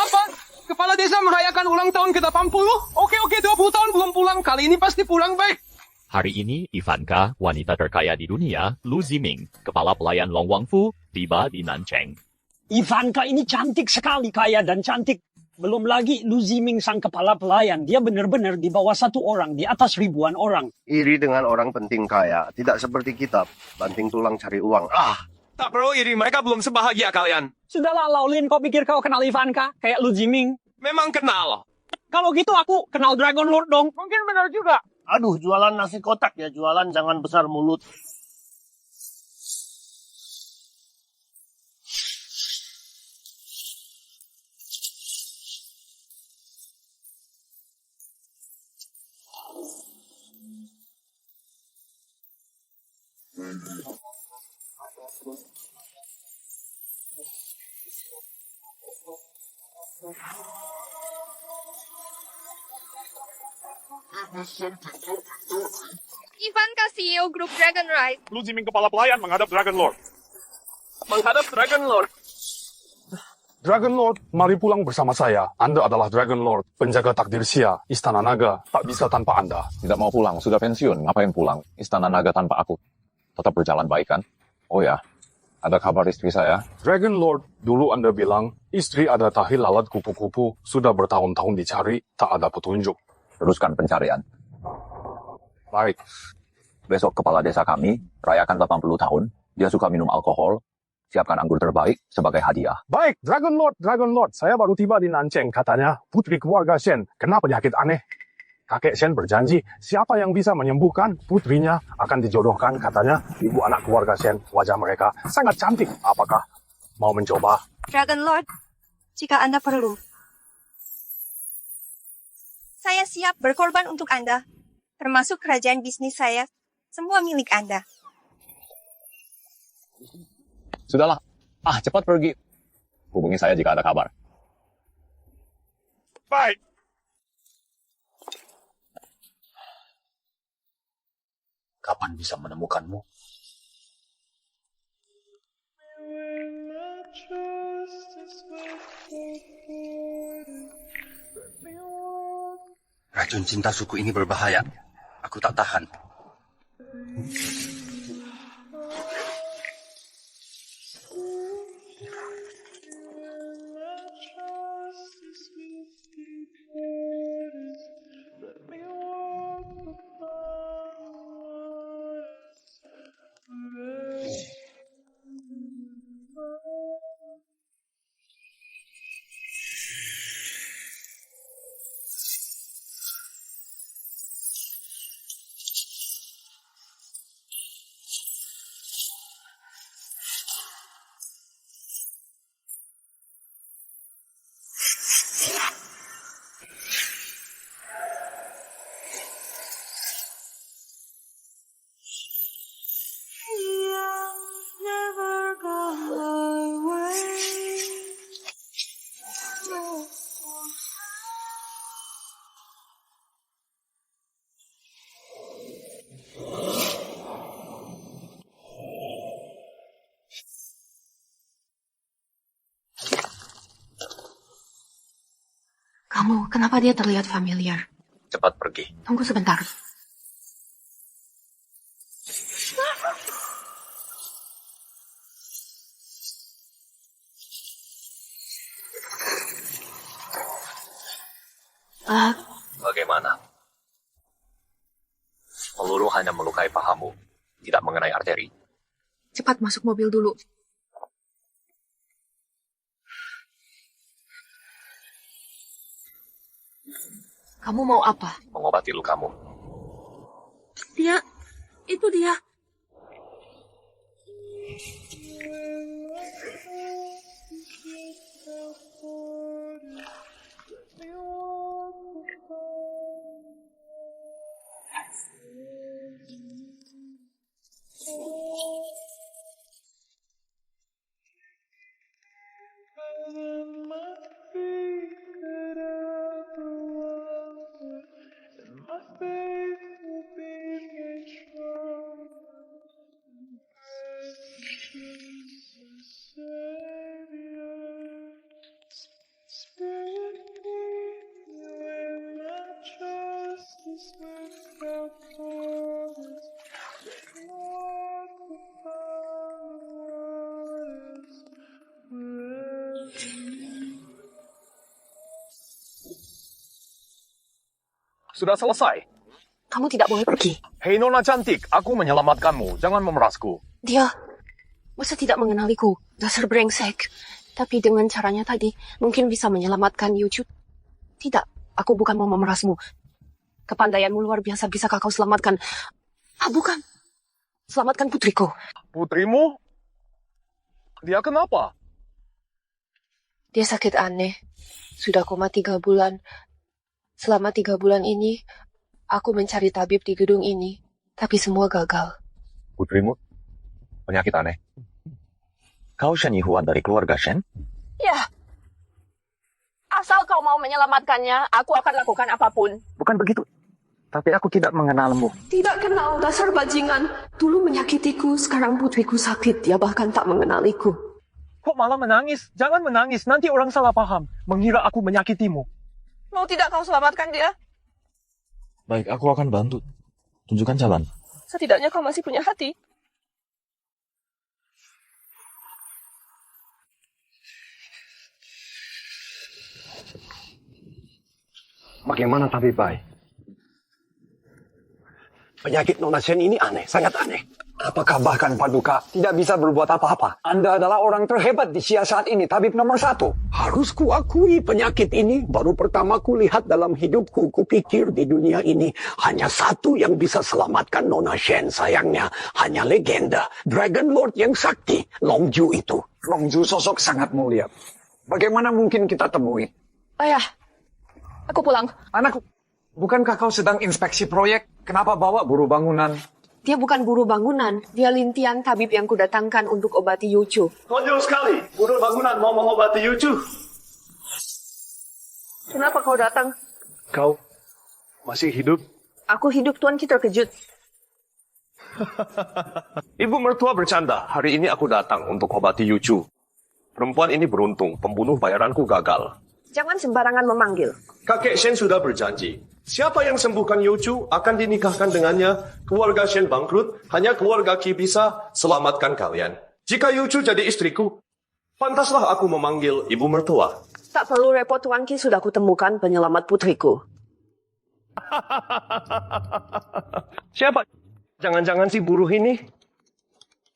apa? Kepala desa merayakan ulang tahun ke-80? Oke, 20 tahun belum pulang. Kali ini pasti pulang, baik. Hari ini, Ivanka, wanita terkaya di dunia, Lu Ziming, kepala pelayan Long Wangfu, tiba di Nancheng. Ivanka ini cantik sekali, kaya dan cantik. Belum lagi Lu Ziming sang kepala pelayan. Dia benar-benar di bawah satu orang, di atas ribuan orang. Iri dengan orang penting kaya, tidak seperti kita, banting tulang cari uang. Tak perlu iri, mereka belum sebahagia kalian. Sudahlah, Laulin, kau pikir kau kenal Ivanka? Kayak Lu Ziming. Memang kenal. Kalau gitu aku kenal Dragon Lord dong. Mungkin benar juga. Aduh, jualan nasi kotak ya, jualan jangan besar mulut. Ivanka, CEO grup Dragon Rise. Lu Ziming kepala pelayan menghadap Dragon Lord. Menghadap Dragon Lord. Dragon Lord, mari pulang bersama saya. Anda adalah Dragon Lord, penjaga takdir Sia, Istana Naga. Tak bisa tanpa Anda. Tidak mau pulang, sudah pensiun. Ngapain pulang? Istana Naga tanpa aku. Tetap berjalan baik kan? Oh ya, ada kabar istri saya. Dragon Lord, dulu Anda bilang, istri ada tahi lalat kupu-kupu, sudah bertahun-tahun dicari, tak ada petunjuk. Teruskan pencarian. Baik. Besok kepala desa kami, rayakan 80 tahun. Dia suka minum alkohol. Siapkan anggur terbaik sebagai hadiah. Baik, Dragon Lord. Saya baru tiba di Nancheng. Katanya, putri keluarga Shen kena penyakit aneh. Kakek Shen berjanji, siapa yang bisa menyembuhkan putrinya akan dijodohkan. Katanya, ibu anak keluarga Shen, wajah mereka sangat cantik. Apakah mau mencoba? Dragon Lord, jika Anda perlu. Saya siap berkorban untuk Anda, termasuk kerajaan bisnis saya, semua milik Anda. Sudahlah, cepat pergi. Hubungi saya jika ada kabar. Baik. Kapan bisa menemukanmu? Racun cinta suku ini berbahaya. Aku tak tahan. Kamu, kenapa dia terlihat familiar? Cepat pergi. Tunggu sebentar. Bagaimana? Peluru hanya melukai pahamu, tidak mengenai arteri. Cepat masuk mobil dulu. Kamu mau apa? Mengobati lukamu. Itu dia. sudah selesai. Kamu tidak boleh pergi. Hei Nona cantik, aku menyelamatkanmu. Jangan memerasku. Dia masa tidak mengenaliku, dasar brengsek. Tapi dengan caranya tadi, mungkin bisa menyelamatkan Yuju. Tidak, aku bukan mau memerasmu. Kepandaianmu luar biasa, bisakah kau selamatkan? Ah, bukan. Selamatkan putriku. Putrimu? Dia kenapa? Dia sakit aneh. Sudah koma 3 bulan. Selama 3 bulan ini, aku mencari tabib di gedung ini. Tapi semua gagal. Putrimu? Penyakit aneh. Kau Shen Yihuan dari keluarga Shen? Ya. Asal kau mau menyelamatkannya, aku akan lakukan apapun. Bukan begitu. Tapi aku tidak mengenalmu. Tidak kenal, dasar bajingan. Dulu menyakitiku, sekarang putriku sakit. Dia bahkan tak mengenaliku. Kok malah menangis? Jangan menangis, nanti orang salah paham. Mengira aku menyakitimu. Mau tidak kau selamatkan dia? Baik, aku akan bantu. Tunjukkan jalan. Setidaknya kau masih punya hati. Bagaimana tapi baik? Penyakit Nona Shen ini aneh, sangat aneh. Apakah bahkan Paduka tidak bisa berbuat apa-apa? Anda adalah orang terhebat di siasat ini, tabib nomor 1. Harus kuakui penyakit ini baru pertama kulihat dalam hidupku. Kupikir di dunia ini hanya satu yang bisa selamatkan Nona Shen. Sayangnya hanya legenda. Dragon Lord yang sakti, Longju itu. Longju sosok sangat mulia. Bagaimana mungkin kita temui? Ayah, aku pulang. Anakku, bukankah kau sedang inspeksi proyek? Kenapa bawa buru bangunan? Dia bukan buru bangunan. Dia Lintian, tabib yang kudatangkan untuk obati Yuju. Konyol sekali. Buru bangunan mau mengobati Yuju. Kenapa kau datang? Kau masih hidup? Aku hidup, Tuan Ki terkejut. Ibu mertua bercanda. Hari ini aku datang untuk obati Yuju. Perempuan ini beruntung. Pembunuh bayaranku gagal. Jangan sembarangan memanggil. Kakek Shen sudah berjanji. Siapa yang sembuhkan Yuju akan dinikahkan dengannya. Keluarga Shen bangkrut, hanya keluarga Qi bisa selamatkan kalian. Jika Yuju jadi istriku, pantaslah aku memanggil ibu mertua. Tak perlu repot, Tuan Ki, sudah kutemukan penyelamat putriku. Siapa? Jangan-jangan si buruh ini?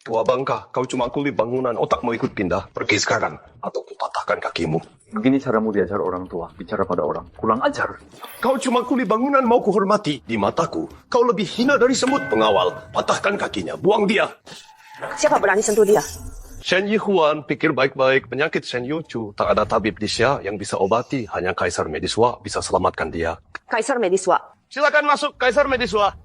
Tua bangka, kau cuma kuli bangunan, otak mau ikut pindah. Pergi sekarang, atau kupatahkan kakimu. Begini caramu diajar orang tua, bicara pada orang. Kurang ajar. Kau cuma kuli bangunan mau kuhormati. Di mataku, kau lebih hina dari semut pengawal. Patahkan kakinya, buang dia. Siapa berani sentuh dia? Shen Yihuan, pikir baik-baik. Penyakit Shen Yuju, tak ada tabib di Xia yang bisa obati. Hanya Kaisar Mediswa bisa selamatkan dia. Kaisar Mediswa. Silakan masuk, Kaisar Mediswa.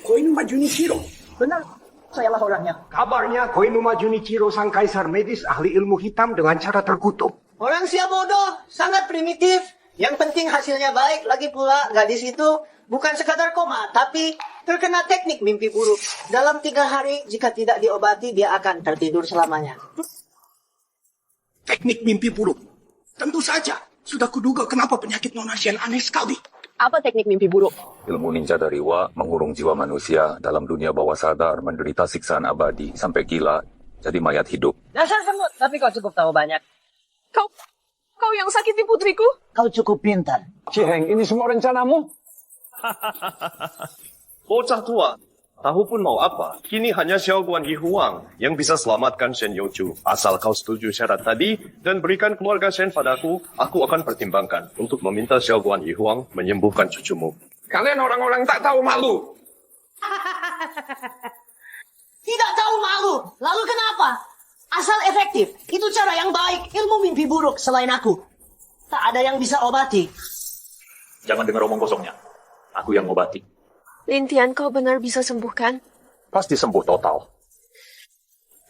Koinuma Junichiro. Benar, sayalah orangnya. Kabarnya Koinuma Junichiro sang kaisar medis ahli ilmu hitam dengan cara terkutuk. Orang Sia bodoh, sangat primitif. Yang penting hasilnya baik. Lagi pula gadis itu bukan sekadar koma, tapi terkena teknik mimpi buruk. Dalam 3 hari, jika tidak diobati, dia akan tertidur selamanya. Teknik mimpi buruk. Tentu saja. Sudah kuduga kenapa penyakit Nona Shen aneh sekali. Apa teknik mimpi buruk? Ilmu ninja dari Wa mengurung jiwa manusia dalam dunia bawah sadar, menderita siksaan abadi sampai gila, jadi mayat hidup. Dasar semut, tapi kau cukup tahu banyak. Kau yang sakiti putriku? Kau cukup pintar. Ciheng, ini semua rencanamu? Bocah tua, tahu pun mau apa. Kini hanya Xiao Guan Yihuang yang bisa selamatkan Shen Yuju. Asal kau setuju syarat tadi dan berikan keluarga Shen padaku, aku akan pertimbangkan untuk meminta Xiao Guan Yihuang menyembuhkan cucumu. Kalian orang-orang tak tahu malu. Tidak tahu malu. Lalu kenapa? Asal efektif. Itu cara yang baik. Ilmu mimpi buruk selain aku. Tak ada yang bisa obati. Jangan dengar omong kosongnya. Aku yang obati. Lintian, kau benar bisa sembuhkan? Pasti sembuh total.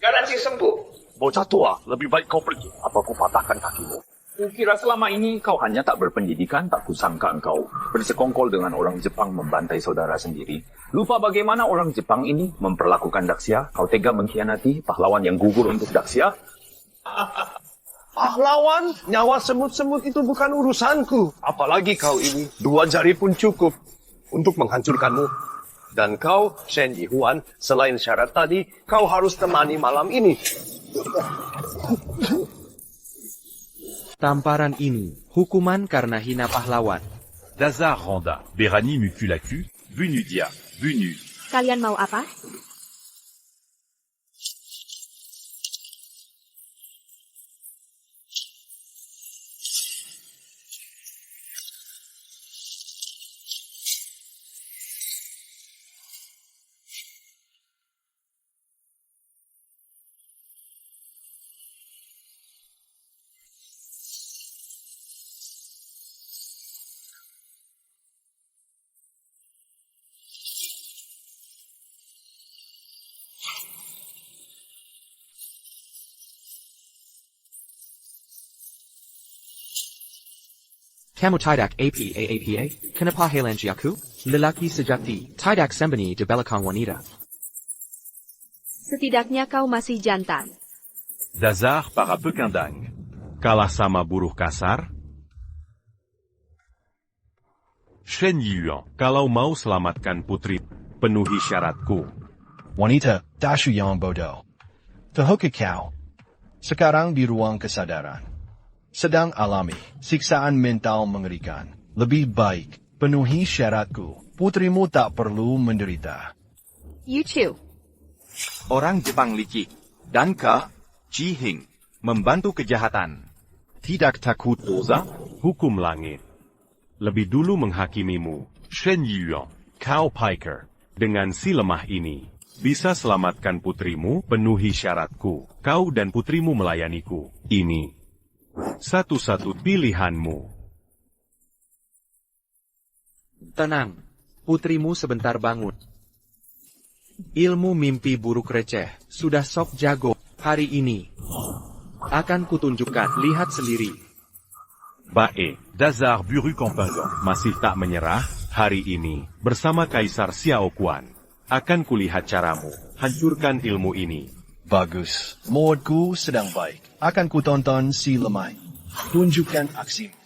Garansi sembuh. Bocah tua, lebih baik kau pergi atau aku patahkan kakimu. Kukira selama ini kau hanya tak berpendidikan, tak kusangka engkau bersekongkol dengan orang Jepang membantai saudara sendiri. Lupa bagaimana orang Jepang ini memperlakukan Daxia. Kau tega mengkhianati pahlawan yang gugur untuk Daxia. Pahlawan, nyawa semut-semut itu bukan urusanku. Apalagi kau ini, 2 jari pun cukup untuk menghancurkanmu. Dan kau, Shen Yihuan, selain syarat tadi, kau harus temani malam ini. Tamparan ini, hukuman karena hina pahlawan. Dazar Randa, Berani Mukulaku, Venudia, Venu. Kalian mau apa? Kamu tidak apa? Kenapa halangi aku? Lelaki sejati, tidak sembunyi di belakang wanita. Setidaknya kau masih jantan. Dazar para pekandang. Kalah sama buruh kasar? Shen Yuan, kalau mau selamatkan putri, penuhi syaratku. Wanita, Dashu yang bodoh. Tahukah kau? Sekarang di ruang kesadaran. Sedang alami, siksaan mental mengerikan. Lebih baik, penuhi syaratku. Putrimu tak perlu menderita. Yuchu. Orang Jepang licik. Dan Ji Hing membantu kejahatan. Tidak takut dosa? Hukum langit. Lebih dulu menghakimimu, Shen Yuan, kau piker. Dengan si lemah ini, bisa selamatkan putrimu, penuhi syaratku. Kau dan putrimu melayaniku. Ini satu-satu pilihanmu. Tenang, putrimu sebentar bangun. Ilmu mimpi buruk receh, sudah sok jago hari ini. Akan kutunjukkan, lihat sendiri. Bae, Dazar Buru Kompangon masih tak menyerah, hari ini, bersama Kaisar Xiao Quan. Akan kulihat caramu, hancurkan ilmu ini. Bagus, modku sedang baik. Akan kutonton si lemah. Tunjukkan aksimu.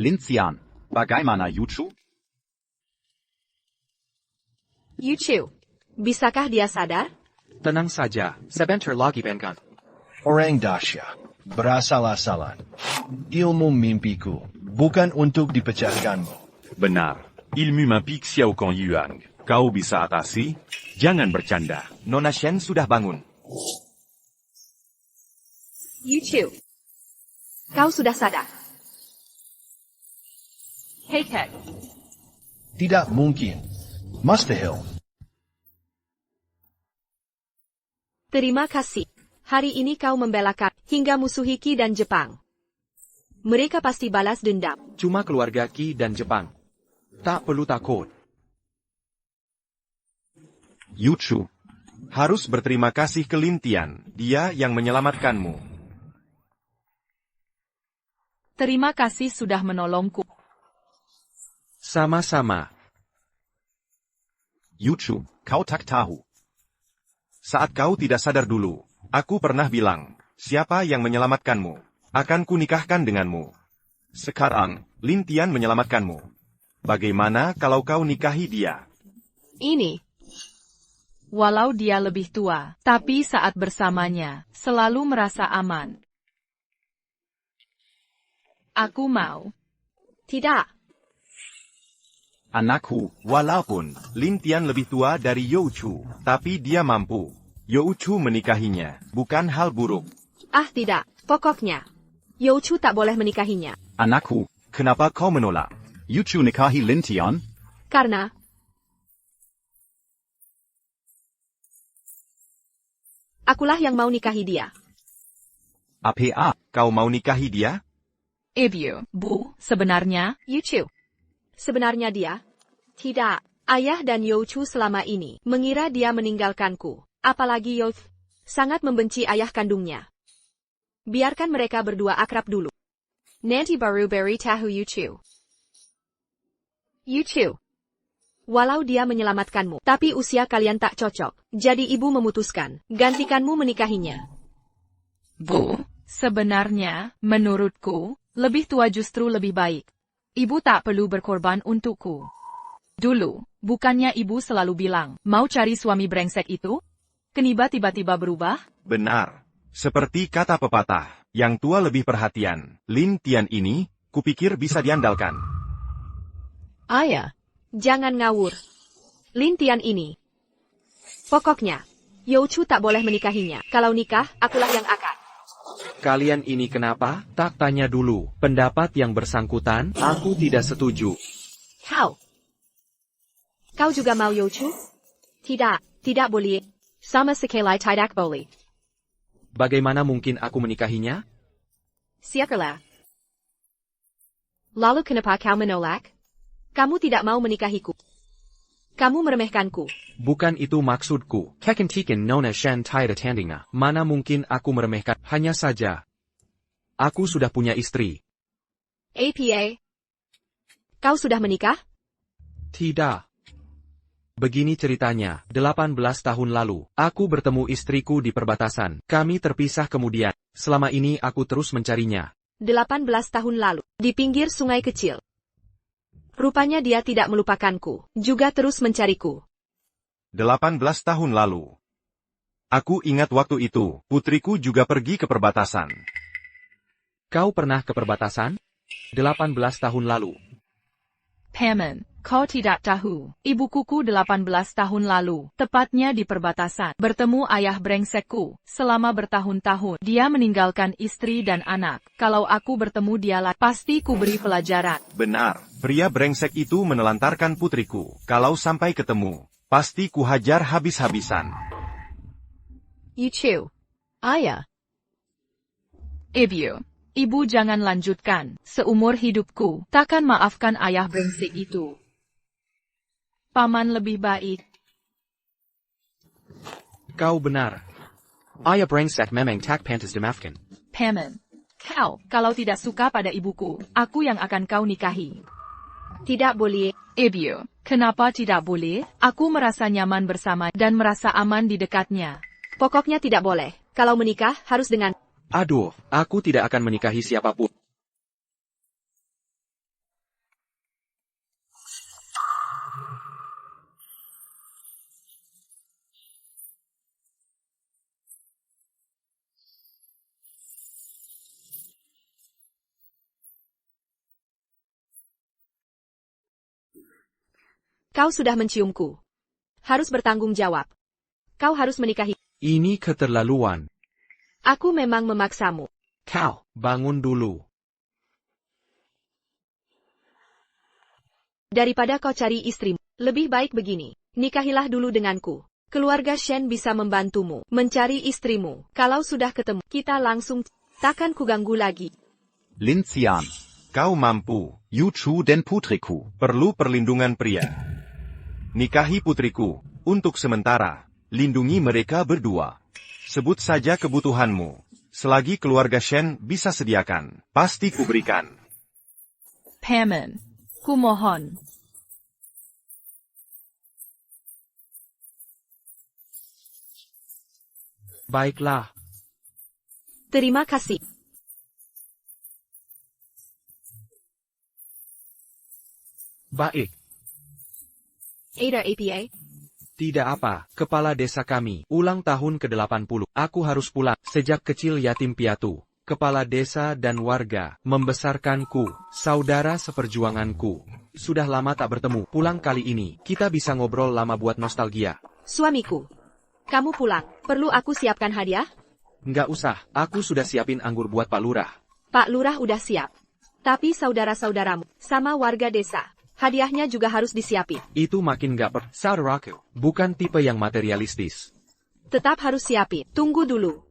Linzian, bagaimana Yuchu? Yuchu, bisakah dia sadar? Tenang saja, sebentar lagi Benkan. Orang Dasya, berasal-asalan. Ilmu mimpiku, bukan untuk dipecahkanmu. Benar, ilmu mimpi Xiao Kong Yuan. Kau bisa atasi? Jangan bercanda. Nona Shen sudah bangun. Yuchu, kau sudah sadar. Hei Ted. Tidak mungkin. Mustahil. Terima kasih. Hari ini kau membela kami hingga musuhi Qi dan Jepang. Mereka pasti balas dendam. Cuma keluarga Qi dan Jepang. Tak perlu takut. Yuchu, harus berterima kasih ke Lintian. Dia yang menyelamatkanmu. Terima kasih sudah menolongku. Sama-sama. Yuchu, kau tak tahu. Saat kau tidak sadar dulu, aku pernah bilang, siapa yang menyelamatkanmu, akan kunikahkan denganmu. Sekarang, Lintian menyelamatkanmu. Bagaimana kalau kau nikahi dia? Ini. Walau dia lebih tua, tapi saat bersamanya, selalu merasa aman. Aku mau. Tidak. Anakku, walaupun Lintian lebih tua dari Youchu, tapi dia mampu. Youchu menikahinya, bukan hal buruk. Ah tidak, pokoknya. Youchu tak boleh menikahinya. Anakku, kenapa kau menolak? Youchu nikahi Lintian? Karena akulah yang mau nikahi dia. Apa? Kau mau nikahi dia? Ibu, Bu, sebenarnya, Yuchu. Sebenarnya dia, tidak, ayah dan Youchu selama ini mengira dia meninggalkanku. Apalagi Youchu sangat membenci ayah kandungnya. Biarkan mereka berdua akrab dulu. Nanti baru beritahu Yuchu. Yuchu. Walau dia menyelamatkanmu, tapi usia kalian tak cocok. Jadi ibu memutuskan, gantikanmu menikahinya. Bu, sebenarnya, menurutku, lebih tua justru lebih baik. Ibu tak perlu berkorban untukku. Dulu, bukannya ibu selalu bilang, mau cari suami brengsek itu? Keniba tiba-tiba berubah? Benar. Seperti kata pepatah, yang tua lebih perhatian. Lin Tian ini, kupikir bisa diandalkan. Ayah, jangan ngawur. Lin Tian ini. Pokoknya, Youchu tak boleh menikahinya. Kalau nikah, akulah yang akan. Kalian ini kenapa? Tak tanya dulu. Pendapat yang bersangkutan, aku tidak setuju. Kau juga mau Youchu? Tidak boleh. Sama sekali tidak boleh. Bagaimana mungkin aku menikahinya? Siapalah. Lalu kenapa kau menolak? Kamu tidak mau menikahiku. Kamu meremehkanku. Bukan itu maksudku. Kekentikan nona shan tidak tandinga. Mana mungkin aku meremehkan? Hanya saja. Aku sudah punya istri. APA. Kau sudah menikah? Tidak. Begini ceritanya, 18 tahun lalu, aku bertemu istriku di perbatasan. Kami terpisah kemudian. Selama ini aku terus mencarinya. 18 tahun lalu, di pinggir sungai kecil. Rupanya dia tidak melupakanku, juga terus mencariku. 18 tahun lalu. Aku ingat waktu itu, putriku juga pergi ke perbatasan. Kau pernah ke perbatasan? 18 tahun lalu. Paman, kau tidak tahu. Ibukuku 18 tahun lalu, tepatnya di perbatasan, bertemu ayah brengsekku. Selama bertahun-tahun, dia meninggalkan istri dan anak. Kalau aku bertemu dia lagi, pasti ku beri pelajaran. Benar, pria brengsek itu menelantarkan putriku. Kalau sampai ketemu, pasti ku hajar habis-habisan. Yuchu. Ayah. Ibu jangan lanjutkan. Seumur hidupku, takkan maafkan ayah brengsek itu. Paman lebih baik. Kau benar. Ayah brengsek memang tak pantas dimaafkan. Paman, kau, kalau tidak suka pada ibuku, aku yang akan kau nikahi. Tidak boleh. Kenapa tidak boleh? Aku merasa nyaman bersama dan merasa aman di dekatnya. Pokoknya tidak boleh. Kalau menikah, harus dengan... Aduh, aku tidak akan menikahi siapapun. Kau sudah menciumku. Harus bertanggung jawab. Kau harus menikahi. Ini keterlaluan. Aku memang memaksamu. Kau, bangun dulu. Daripada kau cari istrimu, lebih baik begini. Nikahilah dulu denganku. Keluarga Shen bisa membantumu mencari istrimu. Kalau sudah ketemu, kita langsung takkan kuganggu lagi. Lin Xian, kau mampu. Yuchu dan putriku perlu perlindungan pria. Nikahi putriku, untuk sementara. Lindungi mereka berdua. Sebut saja kebutuhanmu. Selagi keluarga Shen bisa sediakan, pasti kuberikan. Paman, kumohon. Baiklah. Terima kasih. Baik. Ada APA? Tidak apa, kepala desa kami, ulang tahun ke-80. Aku harus pulang. Sejak kecil yatim piatu. Kepala desa dan warga, membesarkanku, saudara seperjuanganku. Sudah lama tak bertemu, pulang kali ini, kita bisa ngobrol lama buat nostalgia. Suamiku, kamu pulang, perlu aku siapkan hadiah? Nggak usah, aku sudah siapin anggur buat Pak Lurah. Pak Lurah udah siap. Tapi saudara-saudaramu, sama warga desa, hadiahnya juga harus disiapin. Itu makin gak saudaraku, bukan tipe yang materialistis. Tetap harus siapin, tunggu dulu.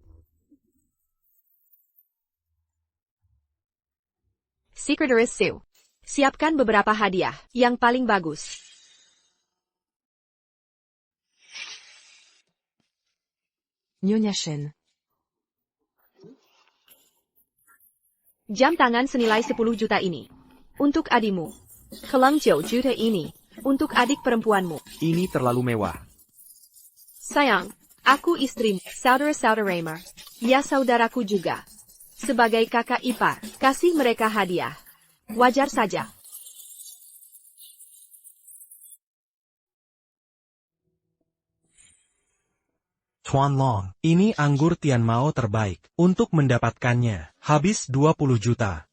Secretaris Sue, siapkan beberapa hadiah, yang paling bagus. Nyonya Shen. Jam tangan senilai 10 juta ini. Untuk adikmu. Kelang 9 juta ini. Untuk adik perempuanmu. Ini terlalu mewah. Sayang, aku istrimu. Saudara-saudaramu. Ya saudaraku juga. Sebagai kakak ipar, kasih mereka hadiah. Wajar saja. Tuan Long, ini anggur Tian Mao terbaik. Untuk mendapatkannya, habis 20 juta.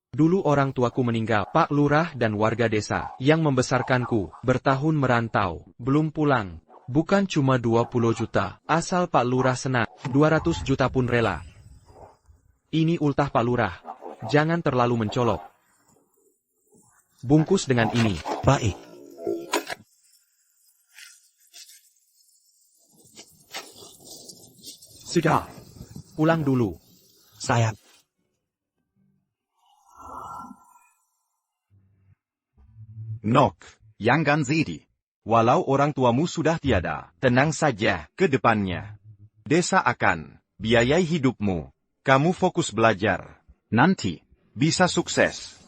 Dulu orang tuaku meninggal, Pak Lurah dan warga desa, yang membesarkanku, bertahun merantau, belum pulang. Bukan cuma 20 juta, asal Pak Lurah senang, 200 juta pun rela. Ini ultah Pak Lurah, jangan terlalu mencolok. Bungkus dengan ini. Baik. Sudah. Pulang dulu. Saya. Nok, Yanggan Zedi. Walau orang tuamu sudah tiada, tenang saja ke depannya. Desa akan biayai hidupmu. Kamu fokus belajar. Nanti bisa sukses.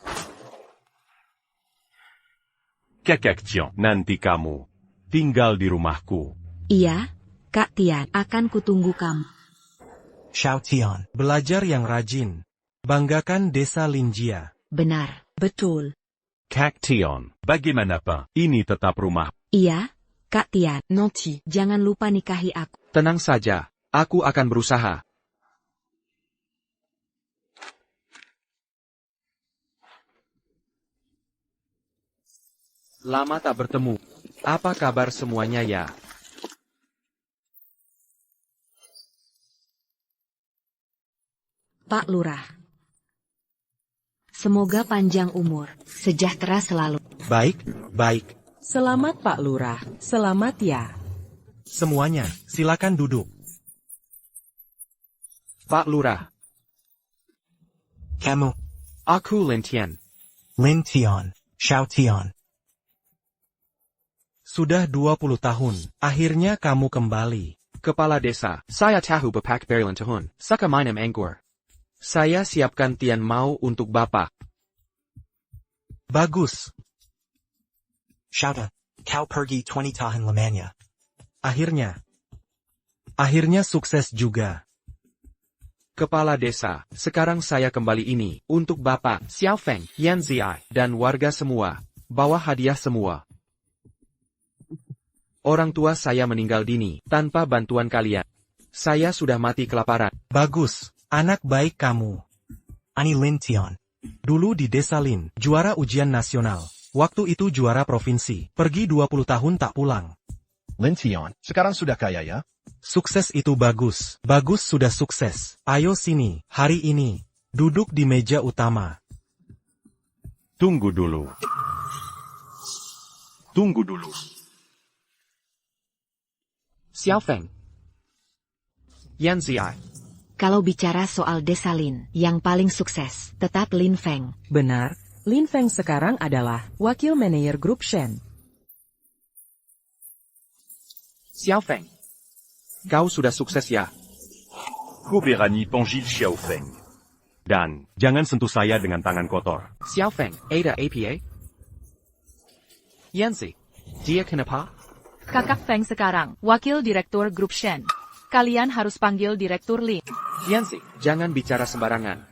Kekek Ciong, nanti kamu tinggal di rumahku. Iya, Kak Tian, akan kutunggu kamu. Xiao Tian, belajar yang rajin. Banggakan desa Linjia. Benar, betul. Kak Tion, bagaimana Pak? Ini tetap rumah. Iya, Kak Tian. Nanti, jangan lupa nikahi aku. Tenang saja, aku akan berusaha. Lama tak bertemu. Apa kabar semuanya ya? Pak Lurah. Semoga panjang umur, sejahtera selalu. Baik, baik. Selamat Pak Lurah, selamat ya. Semuanya, silakan duduk. Pak Lurah. Kamu. Aku Lin Tian. Lin Tian, Xiao Tian. Sudah 20 tahun, akhirnya kamu kembali. Kepala desa, saya tahu Bapak berlin tahun, suka minum anggur. Saya siapkan Tian Mao untuk Bapak. Bagus. Xiao, kau pergi 20 tahun lamanya. Akhirnya sukses juga. Kepala desa, sekarang saya kembali ini, untuk Bapak, Xiao Feng, Yan Ziai, dan warga semua. Bawa hadiah semua. Orang tua saya meninggal dini, tanpa bantuan kalian. Saya sudah mati kelaparan. Bagus, anak baik kamu. Ani Lin Tian. Dulu di desa Lin, juara ujian nasional. Waktu itu juara provinsi, pergi 20 tahun tak pulang. Lin Tian, sekarang sudah kaya ya? Sukses itu bagus. Bagus sudah sukses. Ayo sini, hari ini. Duduk di meja utama. Tunggu dulu. Tunggu dulu. Xiao Feng. Yan Ziai. Kalau bicara soal desa Lin, yang paling sukses, tetap Lin Feng. Benar, Lin Feng sekarang adalah wakil manajer grup Shen. Xiao Feng. Kau sudah sukses ya? Ku berani panggil Xiao Feng. Dan, jangan sentuh saya dengan tangan kotor. Xiao Feng, Ada APA? Yanzi, dia kenapa? Kakak Feng sekarang, wakil direktur grup Shen. Kalian harus panggil direktur Lin. Yanzi, jangan bicara sembarangan.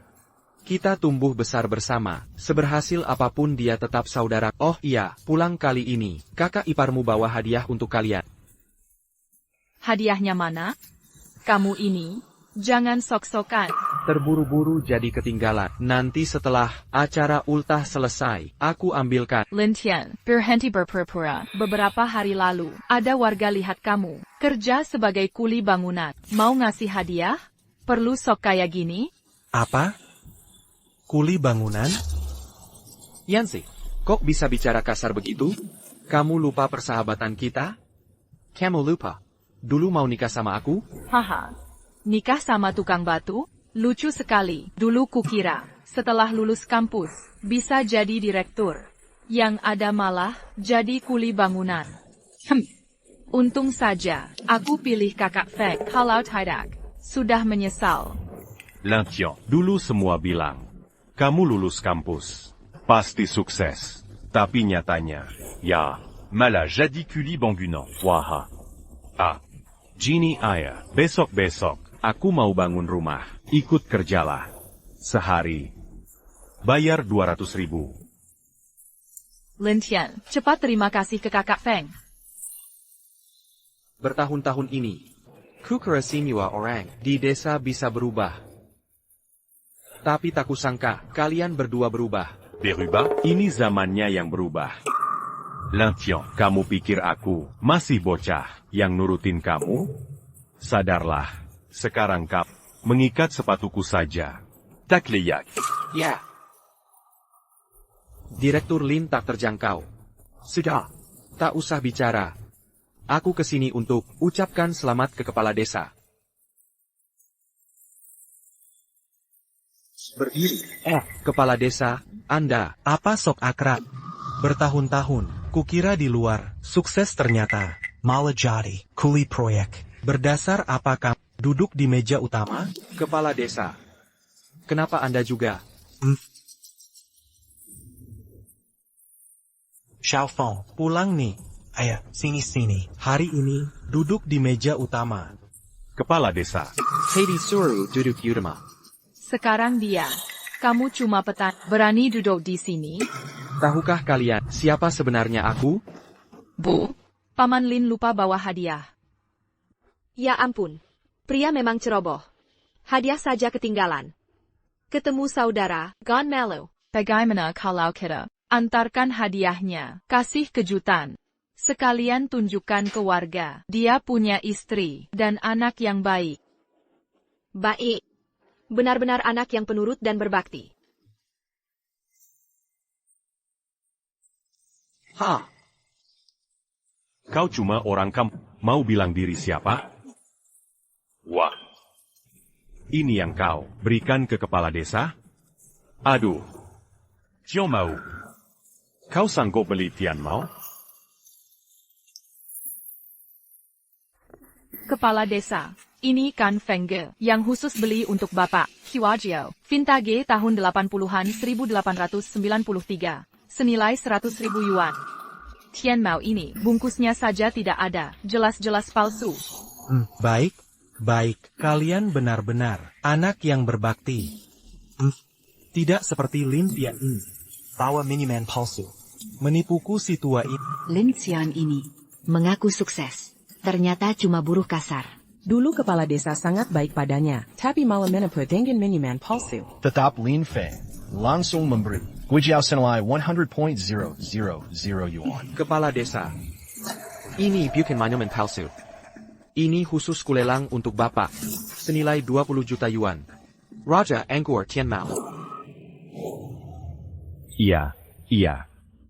Kita tumbuh besar bersama, seberhasil apapun dia tetap saudara. Oh iya, pulang kali ini, kakak iparmu bawa hadiah untuk kalian. Hadiahnya mana? Kamu ini, jangan sok-sokan. Terburu-buru jadi ketinggalan. Nanti setelah acara ultah selesai, aku ambilkan. Lin Tian, berhenti berpura-pura. Beberapa hari lalu, ada warga lihat kamu kerja sebagai kuli bangunan. Mau ngasih hadiah? Perlu sok kayak gini? Apa? Kuli bangunan? Yanzi, kok bisa bicara kasar begitu? Kamu lupa persahabatan kita? Kamu lupa? Dulu mau nikah sama aku? Haha. Nikah sama tukang batu? Lucu sekali. Dulu kukira, setelah lulus kampus, bisa jadi direktur. Yang ada malah, jadi kuli bangunan. Untung saja, aku pilih kakak Feng. Kalau tidak, sudah menyesal. Lintian, dulu semua bilang, kamu lulus kampus, pasti sukses. Tapi nyatanya, ya, malah jadi kuli bangunan. Wah. Gini ayah, besok-besok, aku mau bangun rumah, ikut kerjalah. Sehari. Bayar 200.000. Lintian, cepat terima kasih ke kakak Feng. Bertahun-tahun ini, ku kira semua orang di desa bisa berubah. Tapi tak kusangka, kalian berdua berubah. Berubah? Ini zamannya yang berubah. Lintian, kamu pikir aku masih bocah yang nurutin kamu? Sadarlah, sekarang kamu mengikat sepatuku saja. Tak lihat. Ya. Direktur Lin tak terjangkau. Sudah, tak usah bicara. Aku kesini untuk ucapkan selamat ke kepala desa. Berdiri. Kepala desa, Anda. Apa sok akrab? Bertahun-tahun, kukira di luar, sukses ternyata. Malah jadi, kuli proyek. Berdasar apa kamu duduk di meja utama? Kepala desa. Kenapa Anda juga? Xiaofeng, pulang nih. Ayah, sini-sini. Hari ini, duduk di meja utama. Kepala desa. Heidi suruh duduk di rumah. Sekarang dia. Kamu cuma petani. Berani duduk di sini? Tahukah kalian siapa sebenarnya aku? Bu, Paman Lin lupa bawa hadiah. Ya ampun. Pria memang ceroboh. Hadiah saja ketinggalan. Ketemu saudara, gone mellow. Bagaimana kalau kita antarkan hadiahnya, kasih kejutan. Sekalian tunjukkan ke warga, dia punya istri dan anak yang baik. Baik. Benar-benar anak yang penurut dan berbakti. Kau cuma orang kamu. Mau bilang diri siapa? Wah. Ini yang kau berikan ke kepala desa? Aduh. Cio mau. Kau sanggup beli Tian mau? Kepala desa. Ini kan Feng Ge, yang khusus beli untuk Bapak, Hiwajio. Vintage tahun 80-an 1893. Senilai 100.000 yuan. Tian Mao ini, bungkusnya saja tidak ada, jelas-jelas palsu. Baik. Kalian benar-benar anak yang berbakti. Tidak seperti Lin Tian ini. Bawa miniman palsu. Menipuku si tua ini. Lin Tian ini mengaku sukses. Ternyata cuma buruh kasar. Dulu kepala desa sangat baik padanya, tapi malah menipu dengan miniman palsu. Tetap Lin Feng langsung memberi Guijiao senilai 100.000 yuan. Kepala desa. Ini bukan miniman palsu. Ini khusus kulelang untuk Bapak. Senilai 20 juta yuan. Raja Angkor Tian Mao. Iya.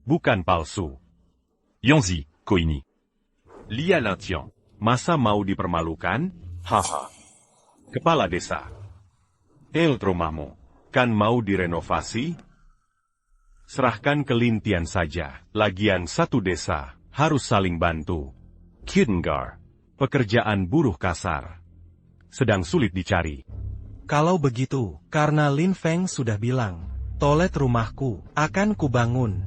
Bukan palsu. Yongzi, ko ini. Lia Lintian. Masa mau dipermalukan? Haha. Kepala desa. Rumahmu. Kan mau direnovasi? Serahkan ke Lintian saja. Lagian satu desa. Harus saling bantu. Kingar. Pekerjaan buruh kasar. Sedang sulit dicari. Kalau begitu, karena Lin Feng sudah bilang, toilet rumahku akan kubangun.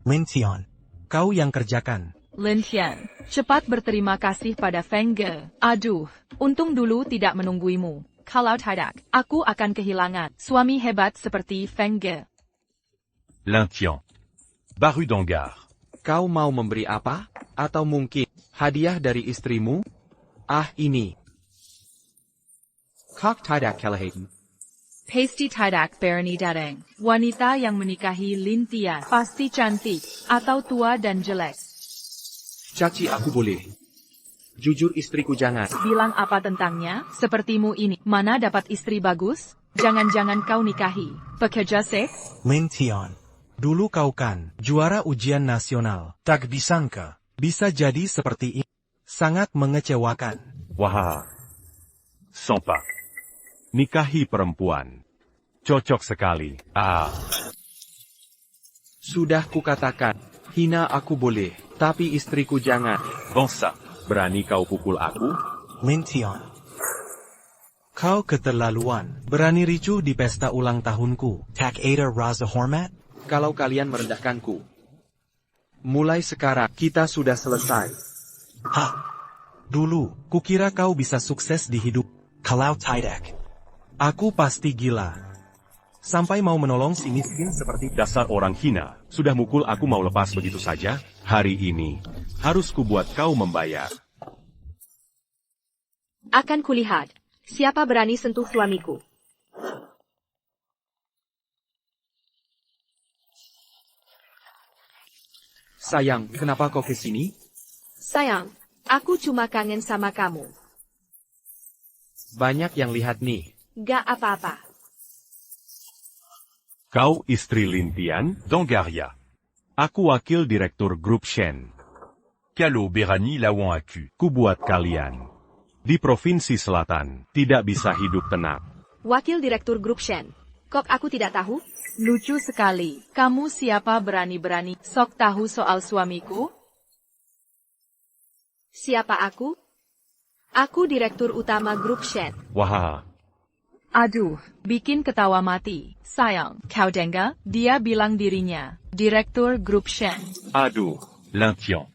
Lin Tian, kau yang kerjakan. Lin Tian, cepat berterima kasih pada Feng Ge. Aduh, untung dulu tidak menungguimu. Kalau tidak, aku akan kehilangan suami hebat seperti Feng Ge. Lintian. Baru Dongar. Kau mau memberi apa? Atau mungkin hadiah dari istrimu? Ini. Kok tidak kelihatan? Pasti tidak berani datang. Wanita yang menikahi Lin Tian pasti cantik, atau tua dan jelek. Caci aku boleh. Jujur istriku jangan. Bilang apa tentangnya? Sepertimu ini. Mana dapat istri bagus? Jangan-jangan kau nikahi pekerja seks? Lin Tian, dulu kau kan juara ujian nasional. Tak disangka, bisa jadi seperti ini. Sangat mengecewakan. Wah. Sumpah. Nikahi perempuan. Cocok sekali. Sudah kukatakan, hina aku boleh, tapi istriku jangan. Bangsa. Berani kau pukul aku? Lin Tian. Kau keterlaluan. Berani ricuh di pesta ulang tahunku. Tak ada rasa hormat? Kalau kalian merendahkanku. Mulai sekarang, kita sudah selesai. Hah? Dulu, kukira kau bisa sukses di hidup. Kalau tidak, aku pasti gila. Sampai mau menolong si miskin seperti dasar orang hina. Sudah mukul aku mau lepas begitu saja? Hari ini, harus kubuat kau membayar. Akan kulihat, siapa berani sentuh suamiku. Sayang, kenapa kau kesini? Sayang, aku cuma kangen sama kamu. Banyak yang lihat nih. Gak apa-apa. Kau istri Lin Tian, Dongaria. Aku wakil direktur grup Shen. Kalau berani lawan aku, kubuat kalian. Di Provinsi Selatan, tidak bisa hidup tenang. Wakil Direktur Grup Shen. Kok aku tidak tahu? Lucu sekali. Kamu siapa berani-berani sok tahu soal suamiku? Siapa aku? Aku Direktur Utama Grup Shen. Wah. Aduh, bikin ketawa mati. Sayang, kau dengar? Dia bilang dirinya Direktur Grup Shen. Aduh, Lin Tian.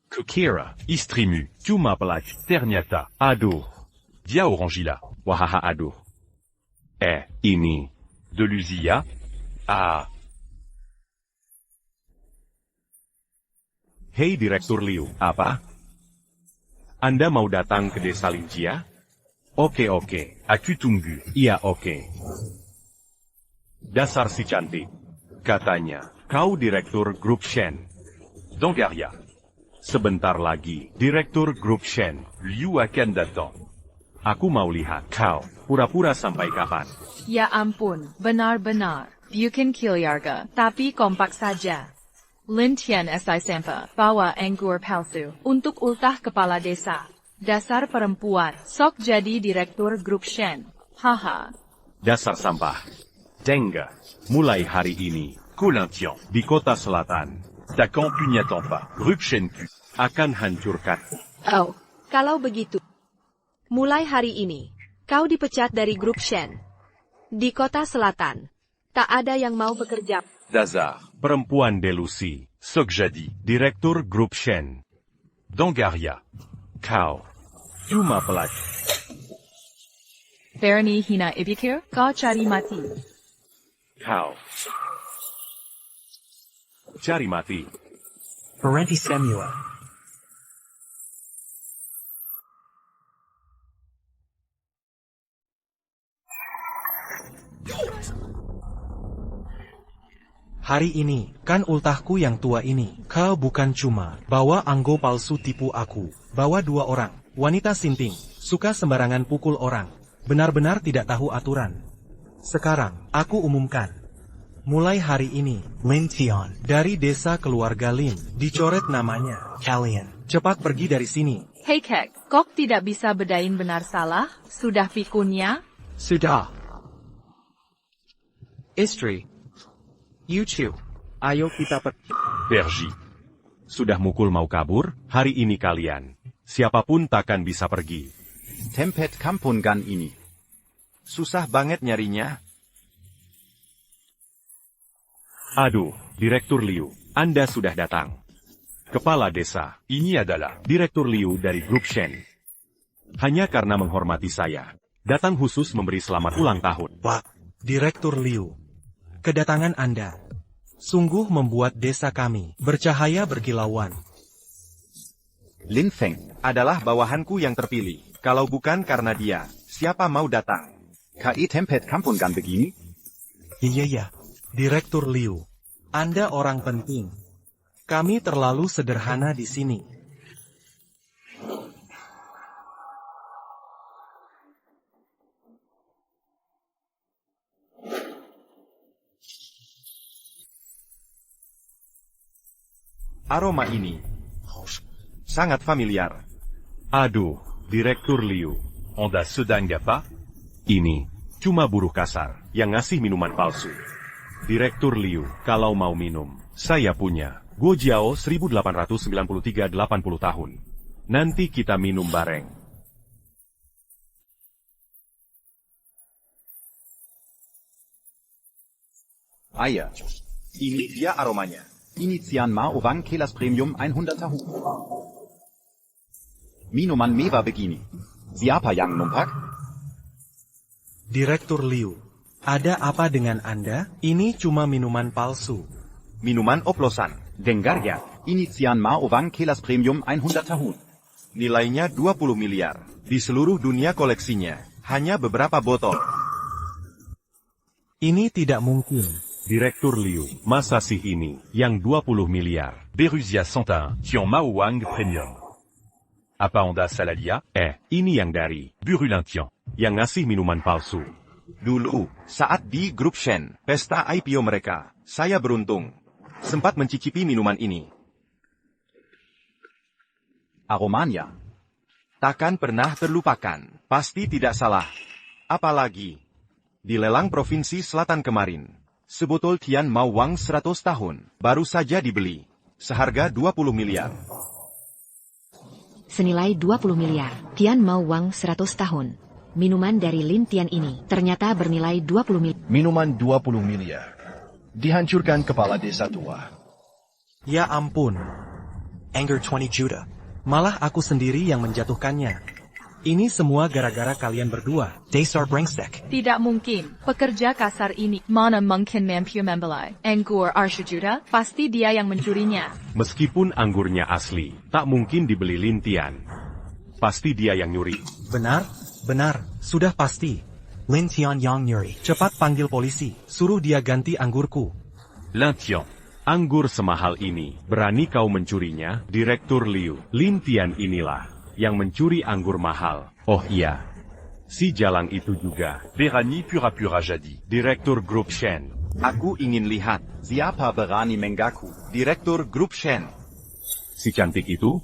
Kukira, istrimu, cuma pelaj, ternyata. Aduh. Dia orang gila. Wahaha aduh. Ini. Deluzia? Ah. Hei Direktur Liu, apa? Anda mau datang ke desa Linjia? Oke, aku tunggu. Iya, oke. Dasar si cantik. Katanya, kau Direktur Grup Shen. Dongaria. Sebentar lagi, Direktur Grup Shen, Liu akan datang. Aku mau lihat kau, pura-pura sampai kapan. Ya ampun, benar-benar. Bukan Kiliarga, tapi kompak saja. Lin Tian SI Sampa, bawa anggur palsu, untuk ultah kepala desa. Dasar perempuan, sok jadi Direktur Grup Shen. Haha. Dasar sampah. Dengar, mulai hari ini, Lin Tian, di kota selatan, takkan punya tempat, Grup Shen akan hancurkan. Oh, kalau begitu. Mulai hari ini, kau dipecat dari Grup Shen. Di kota selatan, tak ada yang mau bekerja. Dasar, perempuan delusi, sok jadi, Direktur Grup Shen. Dongaria. Kau, cuma pelaj. Berani hina ibikir, kau cari mati. Kau. Cari mati. Berhenti Samuel. Hari ini, kan ultahku yang tua ini. Kau bukan cuma bawa anggo palsu tipu aku. Bawa 2 orang, wanita sinting, suka sembarangan pukul orang. Benar-benar tidak tahu aturan. Sekarang, aku umumkan. Mulai hari ini, Lin Tian, dari desa keluarga Lin, dicoret namanya. Kalian, cepat pergi dari sini. Hei kek, kok tidak bisa bedain benar salah? Sudah pikunnya? Sudah. Istri. Yuchu, ayo kita pergi. Berji. Sudah mukul mau kabur, hari ini kalian. Siapapun takkan bisa pergi. Tempet kampung gan ini. Susah banget nyarinya. Aduh, Direktur Liu, Anda sudah datang. Kepala desa, ini adalah Direktur Liu dari Grup Shen. Hanya karena menghormati saya, datang khusus memberi selamat ulang tahun. Pak, Direktur Liu. Kedatangan Anda sungguh membuat desa kami bercahaya berkilauan. Lin Feng adalah bawahanku yang terpilih. Kalau bukan karena dia, siapa mau datang? KI Tempet kampung kan begini? Iya, Direktur Liu. Anda orang penting. Kami terlalu sederhana di sini. Aroma ini sangat familiar. Aduh, Direktur Liu, Anda sedang apa? Ini cuma buruh kasar yang ngasih minuman palsu. Direktur Liu, kalau mau minum, saya punya Guojiao 1893 80 tahun. Nanti kita minum bareng. Eier. Ini dia aromanya. Ini Tianma Orang Kelas Premium 100 tahu. Minuman mewah begini. Siapa yang numpak? Direktur Liu, ada apa dengan Anda? Ini cuma minuman palsu. Minuman oplosan. Dengar ya, ini Tianma Orang Kelas Premium 100 tahun. Nilainya 20 miliar. Di seluruh dunia koleksinya. Hanya beberapa botol. Ini tidak mungkin. Direktur Liu, masa sih ini, yang 20 miliar. Beruzia Santin, Tianma Wang Premium. Apa Anda salah lihat? Ini yang dari Burulin Tian. yang ngasih minuman palsu. Dulu, saat di grup Shen, pesta IPO mereka, saya beruntung. Sempat mencicipi minuman ini. Aromanya. Takkan pernah terlupakan. Pasti tidak salah. Apalagi, di lelang Provinsi Selatan kemarin, sebotol Tianma Wang 100 tahun, baru saja dibeli. Seharga 20 miliar. Senilai 20 miliar, Tianma Wang 100 tahun. Minuman dari Lin Tian ini ternyata bernilai 20 miliar. Minuman 20 miliar. Dihancurkan kepala desa tua. Ya ampun. Anger 20 juta. Malah aku sendiri yang menjatuhkannya. Ini semua gara-gara kalian berdua. Dasar brengsek. Tidak mungkin. Pekerja kasar ini mana mungkin mampu membeli anggur 20 juta? Pasti dia yang mencurinya. Meskipun anggurnya asli, tak mungkin dibeli Lin Tian. Pasti dia yang nyuri. Benar, benar, sudah pasti. Lin Tian yang nyuri. Cepat panggil polisi, suruh dia ganti anggurku. Lin Tian, anggur semahal ini, berani kau mencurinya? Direktur Liu, Lin Tian inilah yang mencuri anggur mahal. Oh iya, si jalang itu juga. Berani pura-pura jadi. Direktur Grup Shen. Aku ingin lihat siapa berani mengaku. Direktur Grup Shen. Si cantik itu?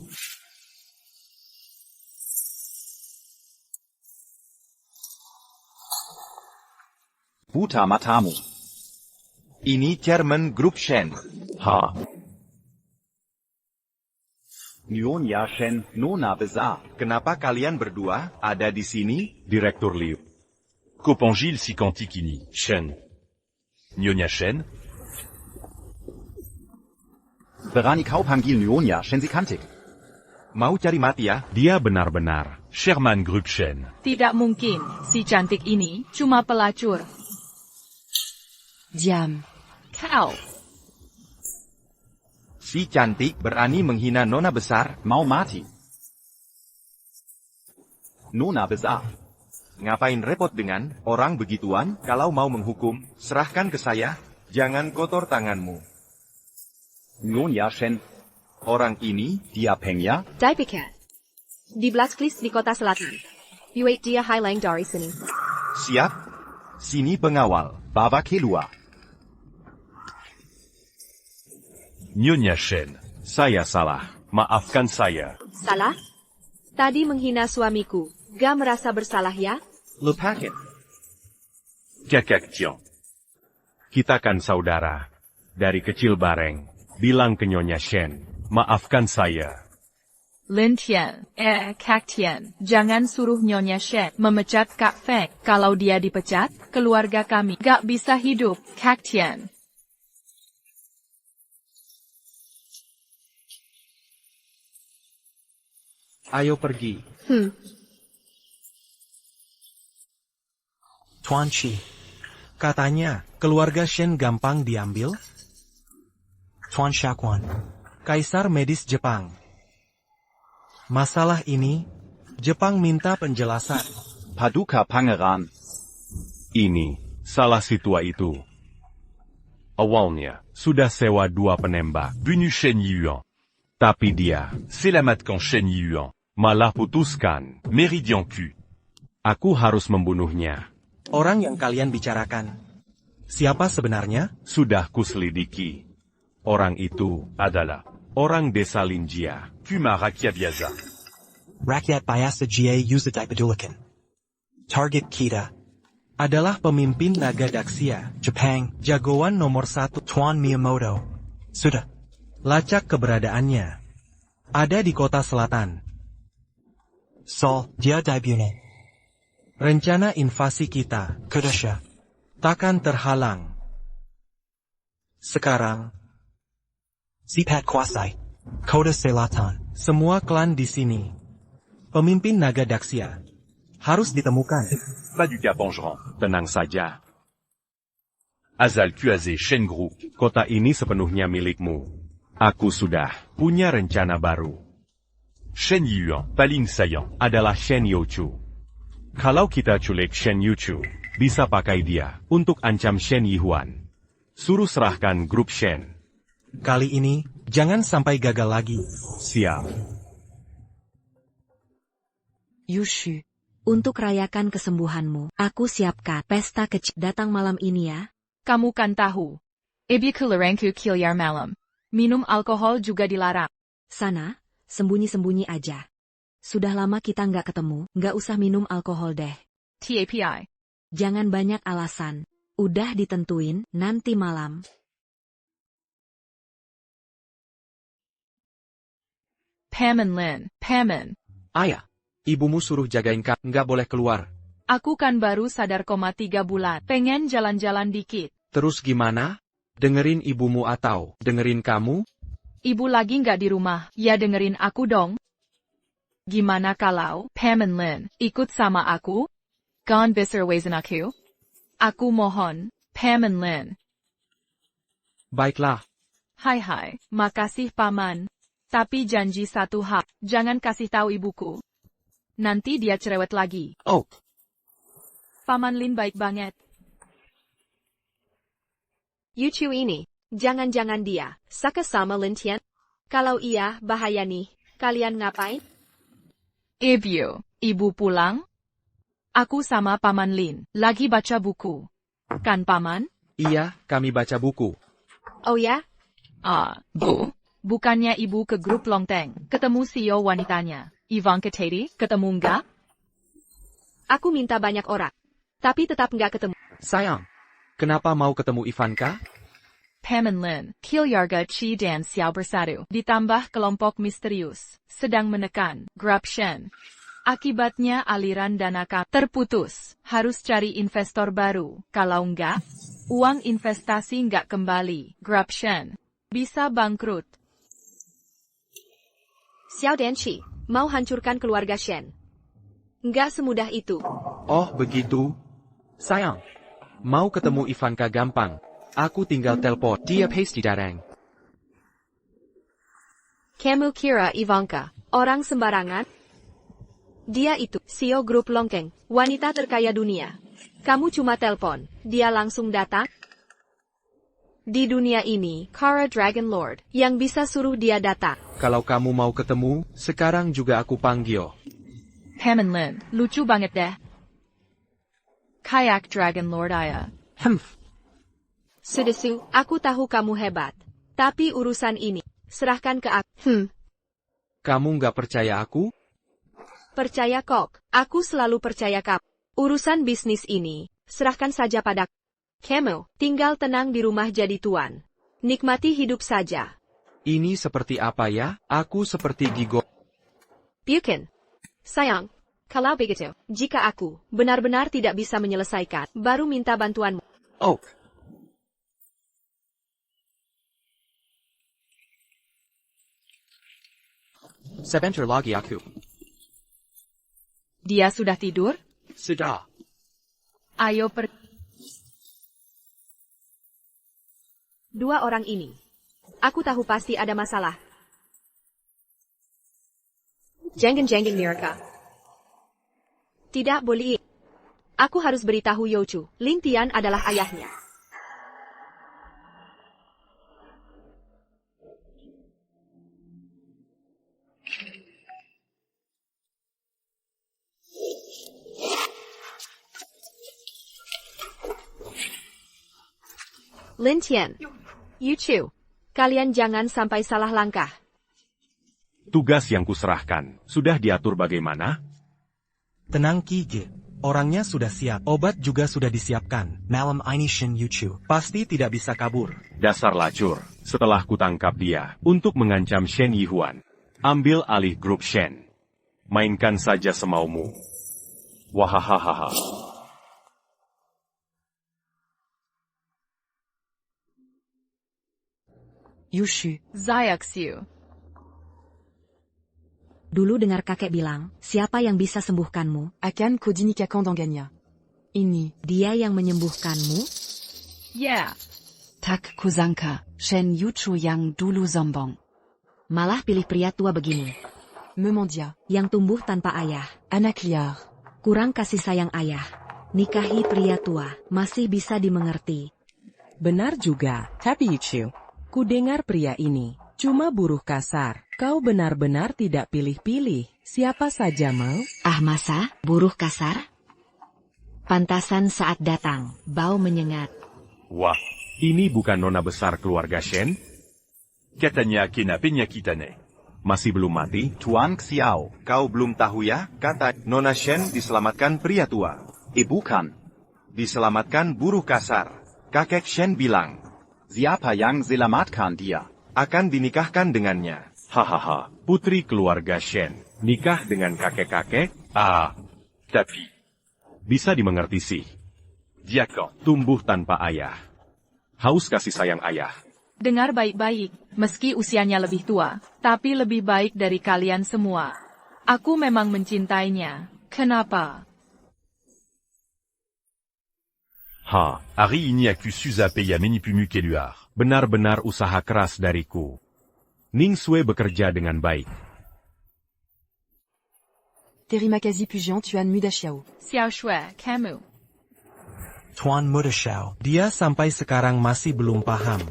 Buta matamu. Ini Chairman Grup Shen. Nyonya Shen, Nona besar. Kenapa kalian berdua ada di sini? Direktur Liu. Kopangil si cantik ini. Shen. Nyonya Shen? Berani kau panggil Nyonya Shen si cantik? Mau cari mati ya? Dia benar-benar Sherman Grup Shen. Tidak mungkin. Si cantik ini cuma pelacur. Diam. Kau. Si cantik berani menghina nona besar. Mau mati. Nona besar. Ngapain repot dengan orang begituan? Kalau mau menghukum, serahkan ke saya. Jangan kotor tanganmu. Nyonya Shen. Orang ini, dia pengya. Daipikat. Di Blackcliff di kota selatan. Yuait dia hilang dari sini. Siap. Sini pengawal. Bawa keluar. Nyonya Shen, saya salah. maafkan saya. Salah? Tadi menghina suamiku. Gak merasa bersalah ya? Lepakin. Kakak Tiong. Kita kan saudara. Dari kecil bareng. Bilang ke Nyonya Shen. Maafkan saya. Lin Tian, Kak Tian, jangan suruh Nyonya Shen memecat Kak Feng. Kalau dia dipecat, keluarga kami gak bisa hidup, Kak Tian. Ayo pergi. Tuan Chi. Katanya, keluarga Shen gampang diambil? Tuan Shaquan. Kaisar medis Jepang. Masalah ini, Jepang minta penjelasan. Paduka Pangeran. Ini, salah si tua itu. Awalnya, sudah sewa 2 penembak. Bunu Shen Yuan. Tapi dia, selamatkan Shen Yuan. malah putuskan. Meridian Q. Aku harus membunuhnya. Orang yang kalian bicarakan. Siapa sebenarnya? Sudah kuselidiki. Orang itu adalah orang desa Linjia. Kuma Rakyat Biasa. Rakyat Biasa Jie Yuzadai Pedulikan. Target kita adalah pemimpin naga Daxia, Jepang, jagoan nomor 1 Tuan Miyamoto. Sudah. Lacak keberadaannya. Ada di kota selatan. Sol, dia debutnya. Rencana invasi kita, Kedasha, takkan terhalang. Sekarang, Sipat kuasai, Kota Selatan. Semua klan di sini. Pemimpin naga Daxia harus ditemukan. Pas du Capongeron. Tenang saja. Azal Kuaze Shen Group. Kota ini sepenuhnya milikmu. Aku sudah punya rencana baru. Shen Yuan, paling sayang. Adalah Shen Youchu. Kalau kita culik Shen Youchu, bisa pakai dia untuk ancam Shen Yihuan. Suruh serahkan grup Shen. Kali ini, jangan sampai gagal lagi. Siap. Yushu, untuk rayakan kesembuhanmu, aku siapkan pesta kecil datang malam ini ya. Kamu kan tahu. Ibu kelerengku kilyar malam. Minum alkohol juga dilarang. Sana, sembunyi-sembunyi aja. Sudah lama kita nggak ketemu, nggak usah minum alkohol deh. TAPI. Jangan banyak alasan. Udah ditentuin, nanti malam. Paman Lin, Paman. Ayah, ibumu suruh jagain kak, nggak boleh keluar. Aku kan baru sadar 3 bulan. Pengen jalan-jalan dikit. Terus gimana? Dengerin ibumu atau dengerin kamu? Ibu lagi nggak di rumah, ya dengerin aku dong. Gimana kalau, Paman Lin, ikut sama aku? Gone besar wezen aku? Aku mohon, Paman Lin. Baiklah. Hai, makasih Paman. Tapi janji satu hal, jangan kasih tahu ibuku. Nanti dia cerewet lagi. Oh. Paman Lin baik banget. Yuchu ini, jangan-jangan dia, saka sama Lintian? Kalau iya, bahaya nih. Kalian ngapain? Ibu pulang? Aku sama Paman Lin, lagi baca buku. Kan Paman? Iya, kami baca buku. Oh ya? Bu. Bukannya ibu ke grup Longteng, ketemu CEO wanitanya. Ivanka Tati, ketemu nggak? Aku minta banyak orang, tapi tetap nggak ketemu. Sayang, kenapa mau ketemu Ivanka? Paman Lin, Kilyarga Chi dan Xiao bersatu, ditambah kelompok misterius, sedang menekan grup Shen. Akibatnya aliran dana kami terputus, harus cari investor baru, kalau enggak, uang investasi nggak kembali, grup Shen bisa bangkrut. Xiao Danchi, mau hancurkan keluarga Shen. Nggak semudah itu. Oh begitu? Sayang, mau ketemu Ivanka gampang. Aku tinggal telepon, dia pasti datang. Kamu kira Ivanka, orang sembarangan? Dia itu, CEO grup Longkeng, wanita terkaya dunia. Kamu cuma telepon, dia langsung datang? Di dunia ini, Kara Dragon Lord, yang bisa suruh dia datang. Kalau kamu mau ketemu, sekarang juga aku panggil. Paman Lin, lucu banget deh. Kayak Dragon Lord Aya. Sudesu, aku tahu kamu hebat. Tapi urusan ini, serahkan ke aku. Kamu nggak percaya aku? Percaya kok, aku selalu percaya kamu. Urusan bisnis ini, serahkan saja padaku. Kamu, tinggal tenang di rumah jadi tuan. Nikmati hidup saja. Ini seperti apa ya? Aku seperti Gigo. Bukan. Sayang, kalau begitu, jika aku benar-benar tidak bisa menyelesaikan, baru minta bantuanmu. Oh. Sebentar lagi aku. Dia sudah tidur? Sudah. Ayo Dua orang ini. Aku tahu pasti ada masalah. Jangan mereka. Tidak boleh. Aku harus beritahu Youchu, Lintian adalah ayahnya. Lintian, Youchu, kalian jangan sampai salah langkah. Tugas yang kuserahkan, sudah diatur bagaimana? Tenang Kige, orangnya sudah siap, obat juga sudah disiapkan. Malam ini Shen Youchu pasti tidak bisa kabur. Dasar lacur, setelah kutangkap dia, untuk mengancam Shen Yihuan, ambil alih grup Shen. Mainkan saja semaumu. Wahahaha. Yushu. Xiaoxiu. Dulu dengar kakek bilang, siapa yang bisa sembuhkanmu? Akan kodinikakan dengannya. Ini. Dia yang menyembuhkanmu? Yeah. Tak kuzangka, Shen Yuchu yang dulu sombong. Malah pilih pria tua begini. Memondia. Yang tumbuh tanpa ayah. Anak liar. Kurang kasih sayang ayah. Nikahi pria tua, masih bisa dimengerti. Benar juga, tapi Yuchu. Ku dengar pria ini, cuma buruh kasar. Kau benar-benar tidak pilih-pilih. Siapa saja mau? Ah masa, buruh kasar? Pantasan saat datang, bau menyengat. Wah, ini bukan nona besar keluarga Shen? Katanya kenapa kita nih? Masih belum mati? Tuan Xiao, kau belum tahu ya? Kata Nona Shen diselamatkan pria tua. Bukan. Diselamatkan buruh kasar. Kakek Shen bilang. Siapa yang selamatkan dia? Akan dinikahkan dengannya. Hahaha, putri keluarga Shen. Nikah dengan kakek-kakek? Tapi bisa dimengerti sih. Dia kok Tumbuh tanpa ayah. Haus kasih sayang ayah. Dengar baik-baik, meski usianya lebih tua, tapi lebih baik dari kalian semua. Aku memang mencintainya. Kenapa? Hari ini aku sudah payah menipu keluar. Benar-benar usaha keras dariku. Ning Sui bekerja dengan baik. Terima kasih Pujian Tuan Muda Xiao. Xiao Shui, kamu. Tuan Muda Xiao, dia sampai sekarang masih belum paham.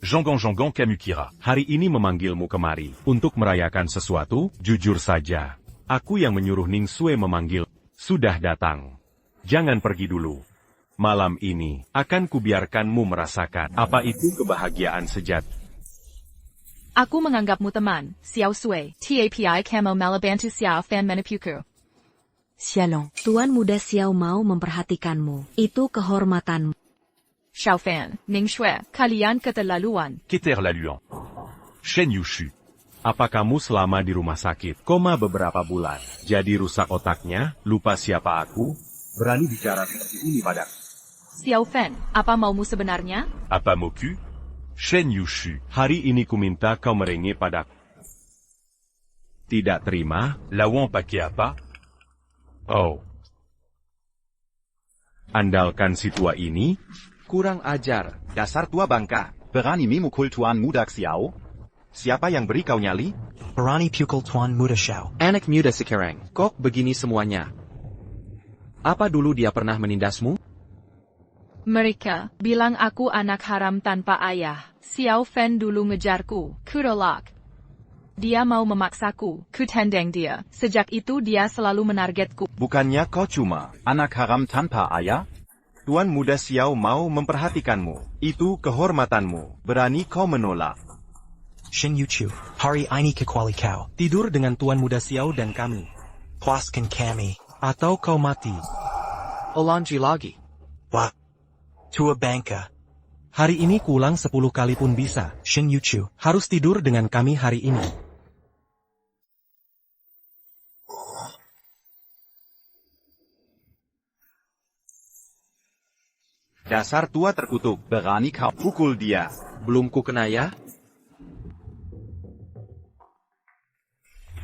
Jonggong Kamukira. Hari ini memanggilmu kemari untuk merayakan sesuatu. Jujur saja, aku yang menyuruh Ning Sui memanggil. Sudah datang. Jangan pergi dulu. Malam ini akan kubiarkanmu merasakan apa itu kebahagiaan sejati. Aku menganggapmu teman, Xiao Sui. Tapi kamu malah bantu Xiao Fan menipuku. Sialong. Tuan muda Xiao mau memperhatikanmu. Itu kehormatanmu. Xiao Fan, Ning Shui, kalian keterlaluan. Keterlaluan. Shen Yushu. Apa kamu selama di rumah sakit, beberapa bulan, jadi rusak otaknya, lupa siapa aku? Berani bicara seperti ini padaku. Xiao Fan, apa maumu sebenarnya? Apa mauku? Shen Yushu, hari ini kuminta kau merengek padaku. Tidak terima? Lawan pakai apa? Oh. Andalkan si tua ini? Kurang ajar, dasar tua bangka. Berani memukul Tuan Muda Xiao? Siapa yang beri kau nyali? Berani pukul Tuan Muda Xiao. Anak muda sekarang, kok begini semuanya? Apa dulu dia pernah menindasmu? Mereka bilang aku anak haram tanpa ayah. Xiao Fan dulu ngejarku, kudolak. Dia mau memaksaku, kutendeng dia. Sejak itu dia selalu menargetku. Bukannya kau cuma anak haram tanpa ayah? Tuan Muda Xiao mau memperhatikanmu. Itu kehormatanmu. Berani kau menolak. Shen Yuchu, hari ini kecuali kau. Tidur dengan Tuan Muda Xiao dan kami. Puaskan kami. Atau kau mati. Olanji lagi. Wah. Tua bangka. Hari ini kuulang 10 kali pun bisa. Shen Yuchu, harus tidur dengan kami hari ini. Dasar tua terkutuk, berani kau pukul dia. Belum ku kena ya?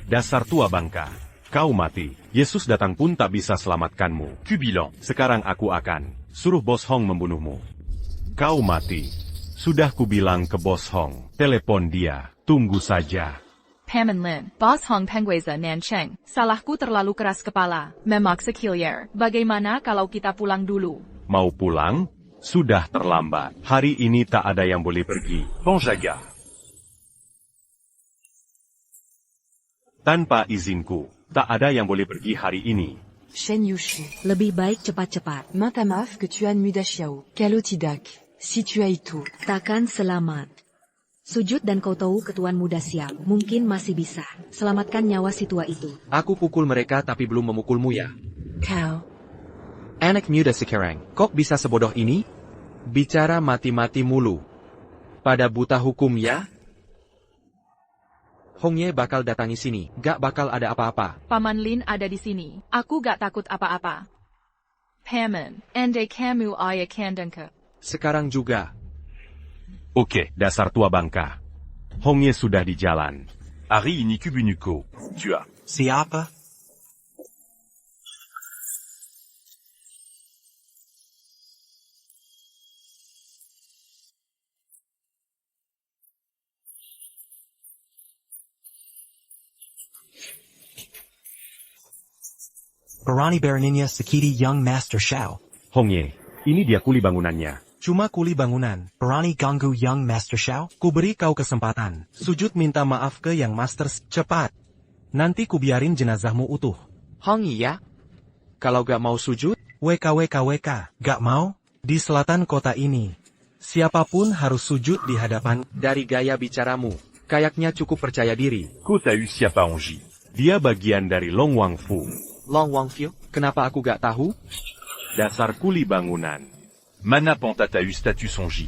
Dasar tua bangka. Kau mati. Yesus datang pun tak bisa selamatkanmu. Kubilang. Sekarang aku akan suruh Bos Hong membunuhmu. Kau mati. Sudah kubilang ke Bos Hong. Telepon dia. Tunggu saja. Paman Lin, Bos Hong Pengueza Nancheng. Salahku terlalu keras kepala. Memaksa Kilier. Bagaimana kalau kita pulang dulu? Mau pulang? Sudah terlambat. Hari ini tak ada yang boleh pergi. Penjaga. Tanpa izinku, tak ada yang boleh pergi hari ini. Shen Yushu. Lebih baik cepat-cepat. Minta maaf ke Tuan Muda Xiao. Kalau tidak, si tua itu takkan selamat. Sujud dan kau tahu ke Tuan Muda Xiao. Mungkin masih bisa. Selamatkan nyawa si tua itu. Aku pukul mereka tapi belum memukulmu ya. Kau. Anak muda sekarang, kok bisa sebodoh ini? Bicara mati-mati mulu. Pada buta hukum ya? Hong Ye bakal datangi sini, gak bakal ada apa-apa. Paman Lin ada di sini. Aku gak takut apa-apa. Paman, ande kamu ayah kandangku. Sekarang juga. Oke, dasar tua bangka. Hong Ye sudah di jalan. Hari ini Kubunuko. Tu as. Siapa? Barani Baraninya Sakiti Young Master Shao. Hong Ye, ini dia kuli bangunannya. Cuma kuli bangunan. Barani ganggu Young Master Shao. Ku beri kau kesempatan. Sujud minta maaf ke Yang Master. Cepat. Nanti ku biarin jenazahmu utuh. Hong Ye ya? Kalau gak mau sujud? WK. Gak mau? Di selatan kota ini. Siapapun harus sujud di hadapan. Dari gaya bicaramu, kayaknya cukup percaya diri. Kota siapa Onji? Dia bagian dari Long Wangfu. Long Wangfu? Kenapa aku gak tahu? Dasar kuli bangunan. Mana Pantatahu status Onji.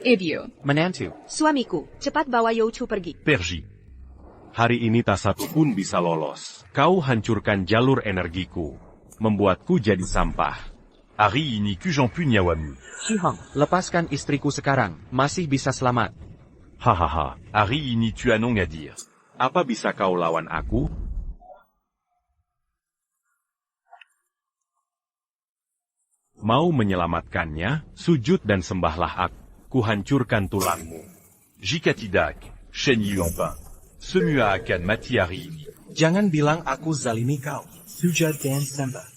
Ibu. Menantu. Suamiku, cepat bawa Youchu pergi. Pergi. Hari ini tak satu pun bisa lolos. Kau hancurkan jalur energiku. Membuatku jadi sampah. Hari ini Kujan Punyawamu. Shihong, lepaskan istriku sekarang. Masih bisa selamat. Hahaha. Hari ini tu as non à dire. Apa bisa kau lawan aku? Mau menyelamatkannya, sujud dan sembahlah aku. Kuhancurkan tulangmu. Jika tidak, Shen Yuanpin. Semua akan mati hari ini. Jangan bilang aku zalimi kau. Sujud dan sembah.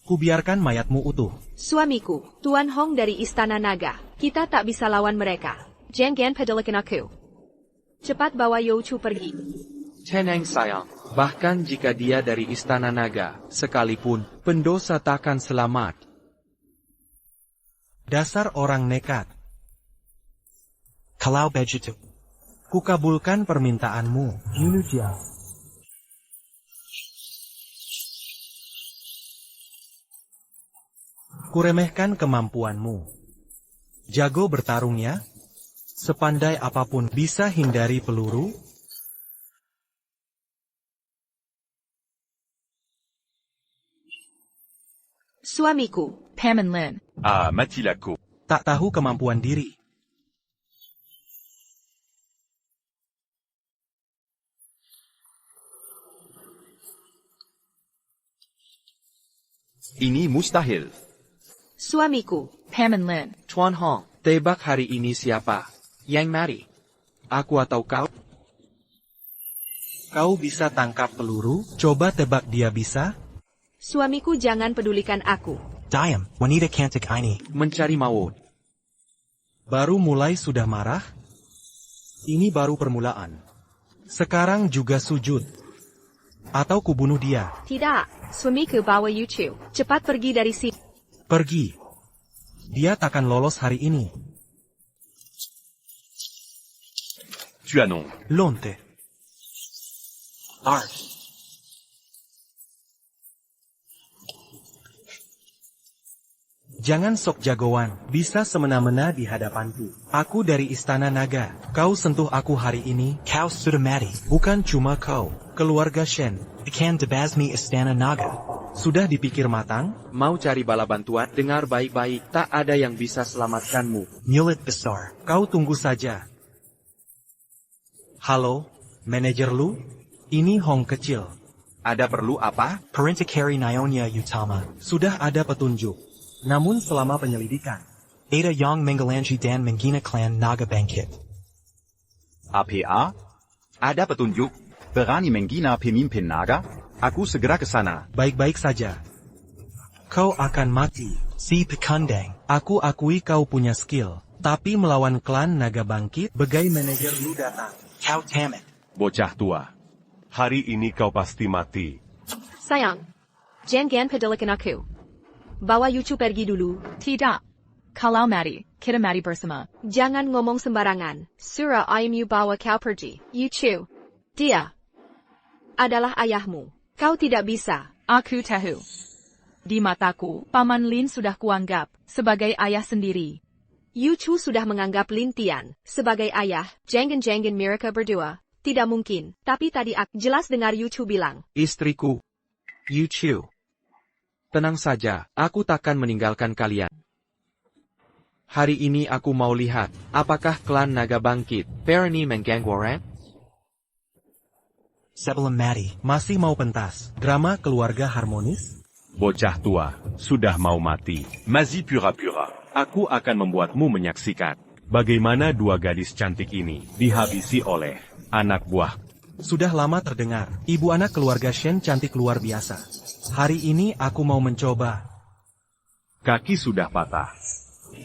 Kubiarkan mayatmu utuh. Suamiku, Tuan Hong dari Istana Naga. Kita tak bisa lawan mereka. Jangan pedalikan aku. Cepat bawa Youchu pergi. Tenang sayang, bahkan jika dia dari Istana Naga, sekalipun, pendosa takkan selamat. Dasar orang nekat. Kalau begitu, kukabulkan permintaanmu. Yunujia. Kuremehkan kemampuanmu. Jago bertarung ya. Sepandai apapun bisa hindari peluru. Suamiku. Paman Lin. Matilako. Tak tahu kemampuan diri. Ini mustahil. Suamiku. Paman Lin. Tuan Hong, tebak hari ini siapa? Yang mari. Aku atau kau? Kau bisa tangkap peluru? Coba tebak dia bisa? Suamiku jangan pedulikan aku. Diam, wanita cantik ini. Mencari maut. Baru mulai sudah marah? Ini baru permulaan. Sekarang juga sujud. Atau kubunuh dia. Tidak, suamiku bawa Youchu. Cepat pergi dari sini. Pergi. Dia takkan lolos hari ini. Tu as non. Lonte. Art. Jangan sok jagoan, bisa semena-mena di hadapanku. Aku dari Istana Naga. Kau sentuh aku hari ini, kau sudah mati. Bukan cuma kau, keluarga Shen. Ikan debasmi Istana Naga. Sudah dipikir matang? Mau cari bala bantuan? Dengar baik-baik, tak ada yang bisa selamatkanmu. Mulut besar. Kau tunggu saja. Halo, manajer Lu? Ini Hong kecil. Ada perlu apa? Perintik Hari Nyonya Utama. Sudah ada petunjuk. Namun selama penyelidikan, ada yang menggelanji dan menghina klan Naga Bangkit. APA? Ada petunjuk? Berani menghina pemimpin Naga? Aku segera ke sana. Baik-baik saja. Kau akan mati, si pekandang. Aku akui kau punya skill. Tapi melawan klan Naga Bangkit, bagai manajer Lu datang. Kau tamat. Bocah tua. Hari ini kau pasti mati. Sayang, jangan pedulikan aku. Bawa Youchu pergi dulu. Tidak. Kalau mati, kita mati bersama. Jangan ngomong sembarangan. Surah IMU bawa kau pergi. Youchu. Dia adalah ayahmu. Kau tidak bisa. Aku tahu. Di mataku, Paman Lin sudah kuanggap sebagai ayah sendiri. Yu Chu sudah menganggap Lin Tian sebagai ayah. Jangan-jangan mereka berdua. Tidak mungkin. Tapi tadi aku jelas dengar Yu Chu bilang. Istriku. Yu Chu. Tenang saja, aku takkan meninggalkan kalian. Hari ini aku mau lihat, apakah klan naga bangkit, berani mengganggu orang? Sebelum mati, masih mau pentas. Drama keluarga harmonis? Bocah tua, sudah mau mati. Mazi pura-pura. Aku akan membuatmu menyaksikan bagaimana dua gadis cantik ini dihabisi oleh anak buah. Sudah lama terdengar, ibu anak keluarga Shen cantik luar biasa. Hari ini aku mau mencoba. Kaki sudah patah.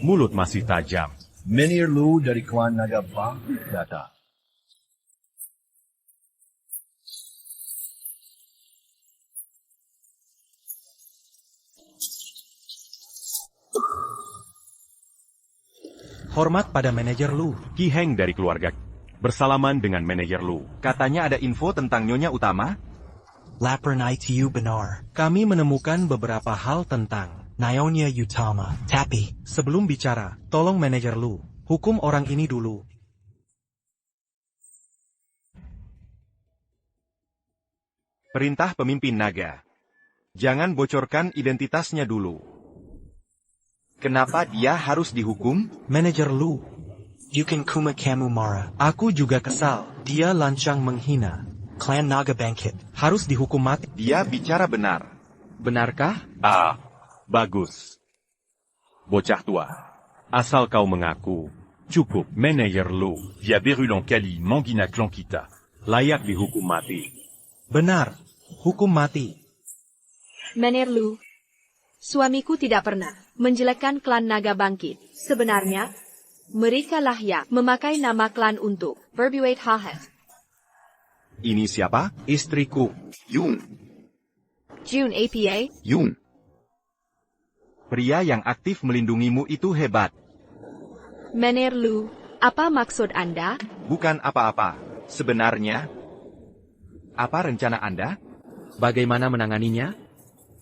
Mulut masih tajam. Menir Lu dari klan naga bangkit datang. Hormat pada manajer Lu. Ki Heng dari keluarga bersalaman dengan manajer Lu. Katanya ada info tentang Nyonya Utama? Laporan ITU benar. Kami menemukan beberapa hal tentang Nyonya Utama. Tapi, sebelum bicara, tolong manajer Lu, hukum orang ini dulu. Perintah pemimpin naga. Jangan bocorkan identitasnya dulu. Kenapa dia harus dihukum? Manajer Lu, Yukin Kuma Kamu Mara. Aku juga kesal. Dia lancang menghina klan naga bangkit. Harus dihukum mati. Dia bicara benar. Benarkah? Ah, bagus. Bocah tua, asal kau mengaku, cukup. Manajer Lu, via Berulan Kali Mangina Klan kita, layak dihukum mati. Benar, hukum mati. Manajer Lu, suamiku tidak pernah menjelekkan klan naga bangkit. Sebenarnya, mereka layak memakai nama klan untuk berbuat jahat. Ini siapa? Istriku. Yun. Jun APA? Yun. Pria yang aktif melindungimu itu hebat. Manajer Lu, apa maksud Anda? Bukan apa-apa. Sebenarnya, apa rencana Anda? Bagaimana menanganinya?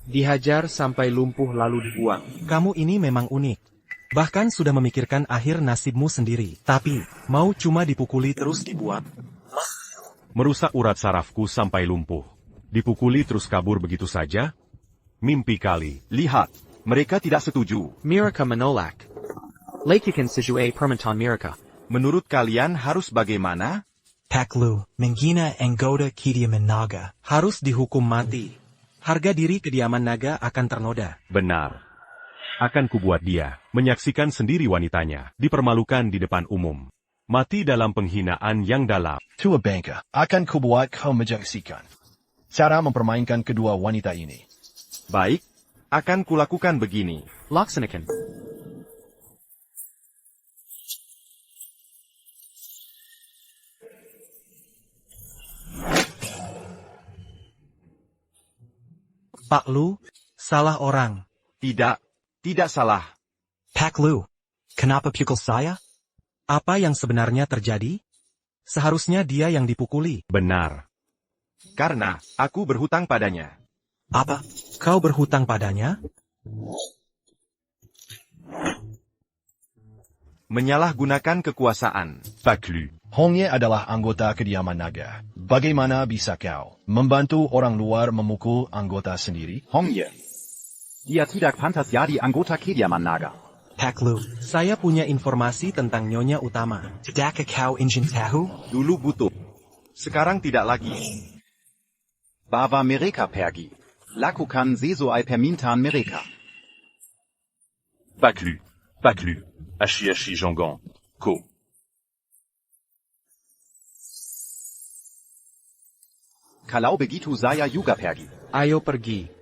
Dihajar sampai lumpuh lalu dibuang. Kamu ini memang unik. Bahkan sudah memikirkan akhir nasibmu sendiri. Tapi, mau cuma dipukuli terus dibuang? Merusak urat sarafku sampai lumpuh. Dipukuli terus kabur begitu saja? Mimpi kali. Lihat, mereka tidak setuju. Mereka menolak. Lakukan sesuai permintaan mereka. Menurut kalian harus bagaimana? Pak Lu, menghina anggota kediaman naga. Harus dihukum mati. Harga diri kediaman naga akan ternoda. Benar. Akan kubuat dia menyaksikan sendiri wanitanya dipermalukan di depan umum. Mati dalam penghinaan yang dalam. Tua Bangka, akan kubuat kau menyaksikan cara mempermainkan kedua wanita ini. Baik, akan kulakukan begini. Laksanakan. Pak Lu, salah orang. Tidak salah. Pak Lu, kenapa pukul saya? Apa yang sebenarnya terjadi? Seharusnya dia yang dipukuli. Benar. Karena aku berhutang padanya. Apa? Kau berhutang padanya? Menyalahgunakan kekuasaan. Pak Lu, Hongye adalah anggota kediaman naga. Bagaimana bisa kau membantu orang luar memukul anggota sendiri? Hongye. Dia tidak pantas jadi anggota kediaman naga. Pak Lu, saya punya informasi tentang Nyonya Utama. Tidakkah kau ingin tahu? Dulu butuh. Sekarang tidak lagi. Bawa mereka pergi. Lakukan sesuai permintaan mereka. Pak Lu, Ashi Jongon, Ko. Kalau begitu saya juga pergi. Ayo pergi.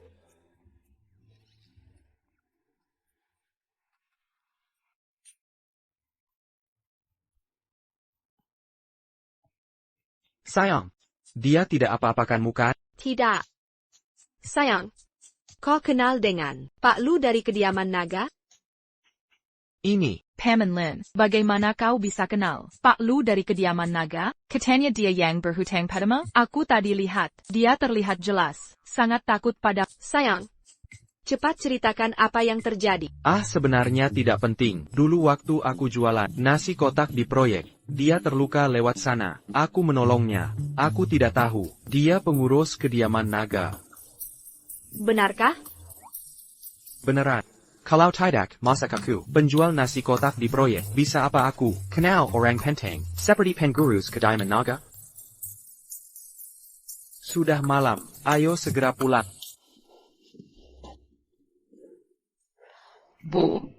Sayang, dia tidak apa-apakanmu kan? Tidak. Sayang, kau kenal dengan Pak Lu dari kediaman naga? Ini. Paman Lin, bagaimana kau bisa kenal Pak Lu dari kediaman naga? Katanya dia yang berhutang padamu? Aku tadi lihat, dia terlihat jelas, sangat takut pada... Sayang, Cepat ceritakan apa yang terjadi. Sebenarnya tidak penting. Dulu waktu aku jualan nasi kotak di proyek, dia terluka lewat sana. Aku menolongnya. Aku tidak tahu. Dia pengurus kediaman naga. Benarkah? Beneran. Kalau tidak, masak aku. Penjual nasi kotak di proyek. Bisa apa aku? Kenal orang penting. Seperti pengurus kediaman naga. Sudah malam. Ayo segera pulang. Bu.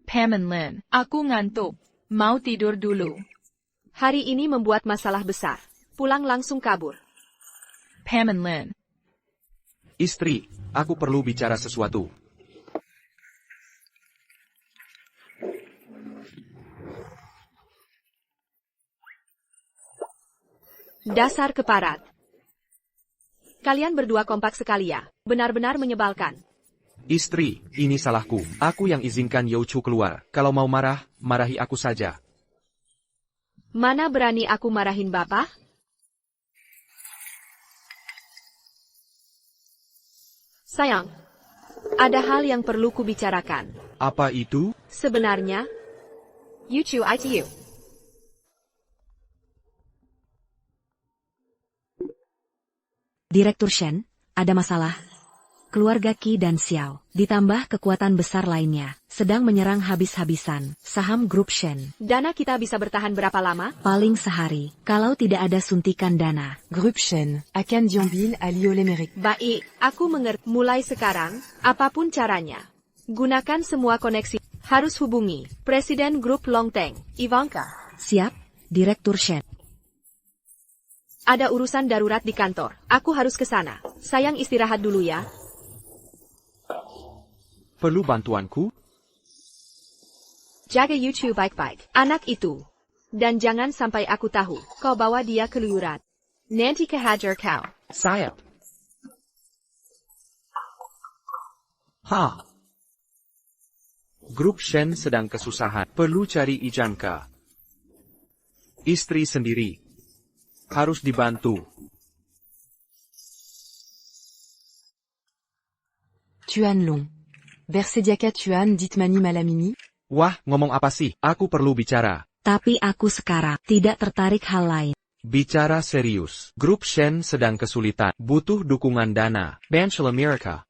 Pam and Lin, aku ngantuk. Mau tidur dulu. Hari ini membuat masalah besar. Pulang langsung kabur. Pam and Lin. Istri, aku perlu bicara sesuatu. Dasar keparat. Kalian berdua kompak sekali ya. Benar-benar menyebalkan. Istri, ini salahku. Aku yang izinkan Youchu keluar. Kalau mau marah, marahi aku saja. Mana berani aku marahin bapak? Sayang, ada hal yang perlu kubicarakan. Apa itu? Sebenarnya, Youchu ITU. Direktur Shen, ada masalah. Keluarga Qi dan Xiao, ditambah kekuatan besar lainnya, sedang menyerang habis-habisan saham grup Shen. Dana kita bisa bertahan berapa lama? Paling sehari, kalau tidak ada suntikan dana. Grup Shen akan diambil alih oleh mereka. Baik, aku mengerti. Mulai sekarang, apapun caranya, gunakan semua koneksi. Harus hubungi Presiden Grup Longteng, Ivanka. Siap, Direktur Shen. Ada urusan darurat di kantor. Aku harus ke sana. Sayang istirahat dulu ya. Perlu bantuanku? Jaga Youchu baik-baik. Anak itu. Dan jangan sampai aku tahu, kau bawa dia keluyuran. Nanti kehajar kau. Sayap. Grup Shen sedang kesusahan. Perlu cari Ijanka. Istri sendiri. Harus dibantu. Tuanlong. Bersediakah Tuan ditemani malam ini? Wah, ngomong apa sih? Aku perlu bicara. Tapi aku sekarang tidak tertarik hal lain. Bicara serius. Grup Shen sedang kesulitan. Butuh dukungan dana. Banshee Amerika.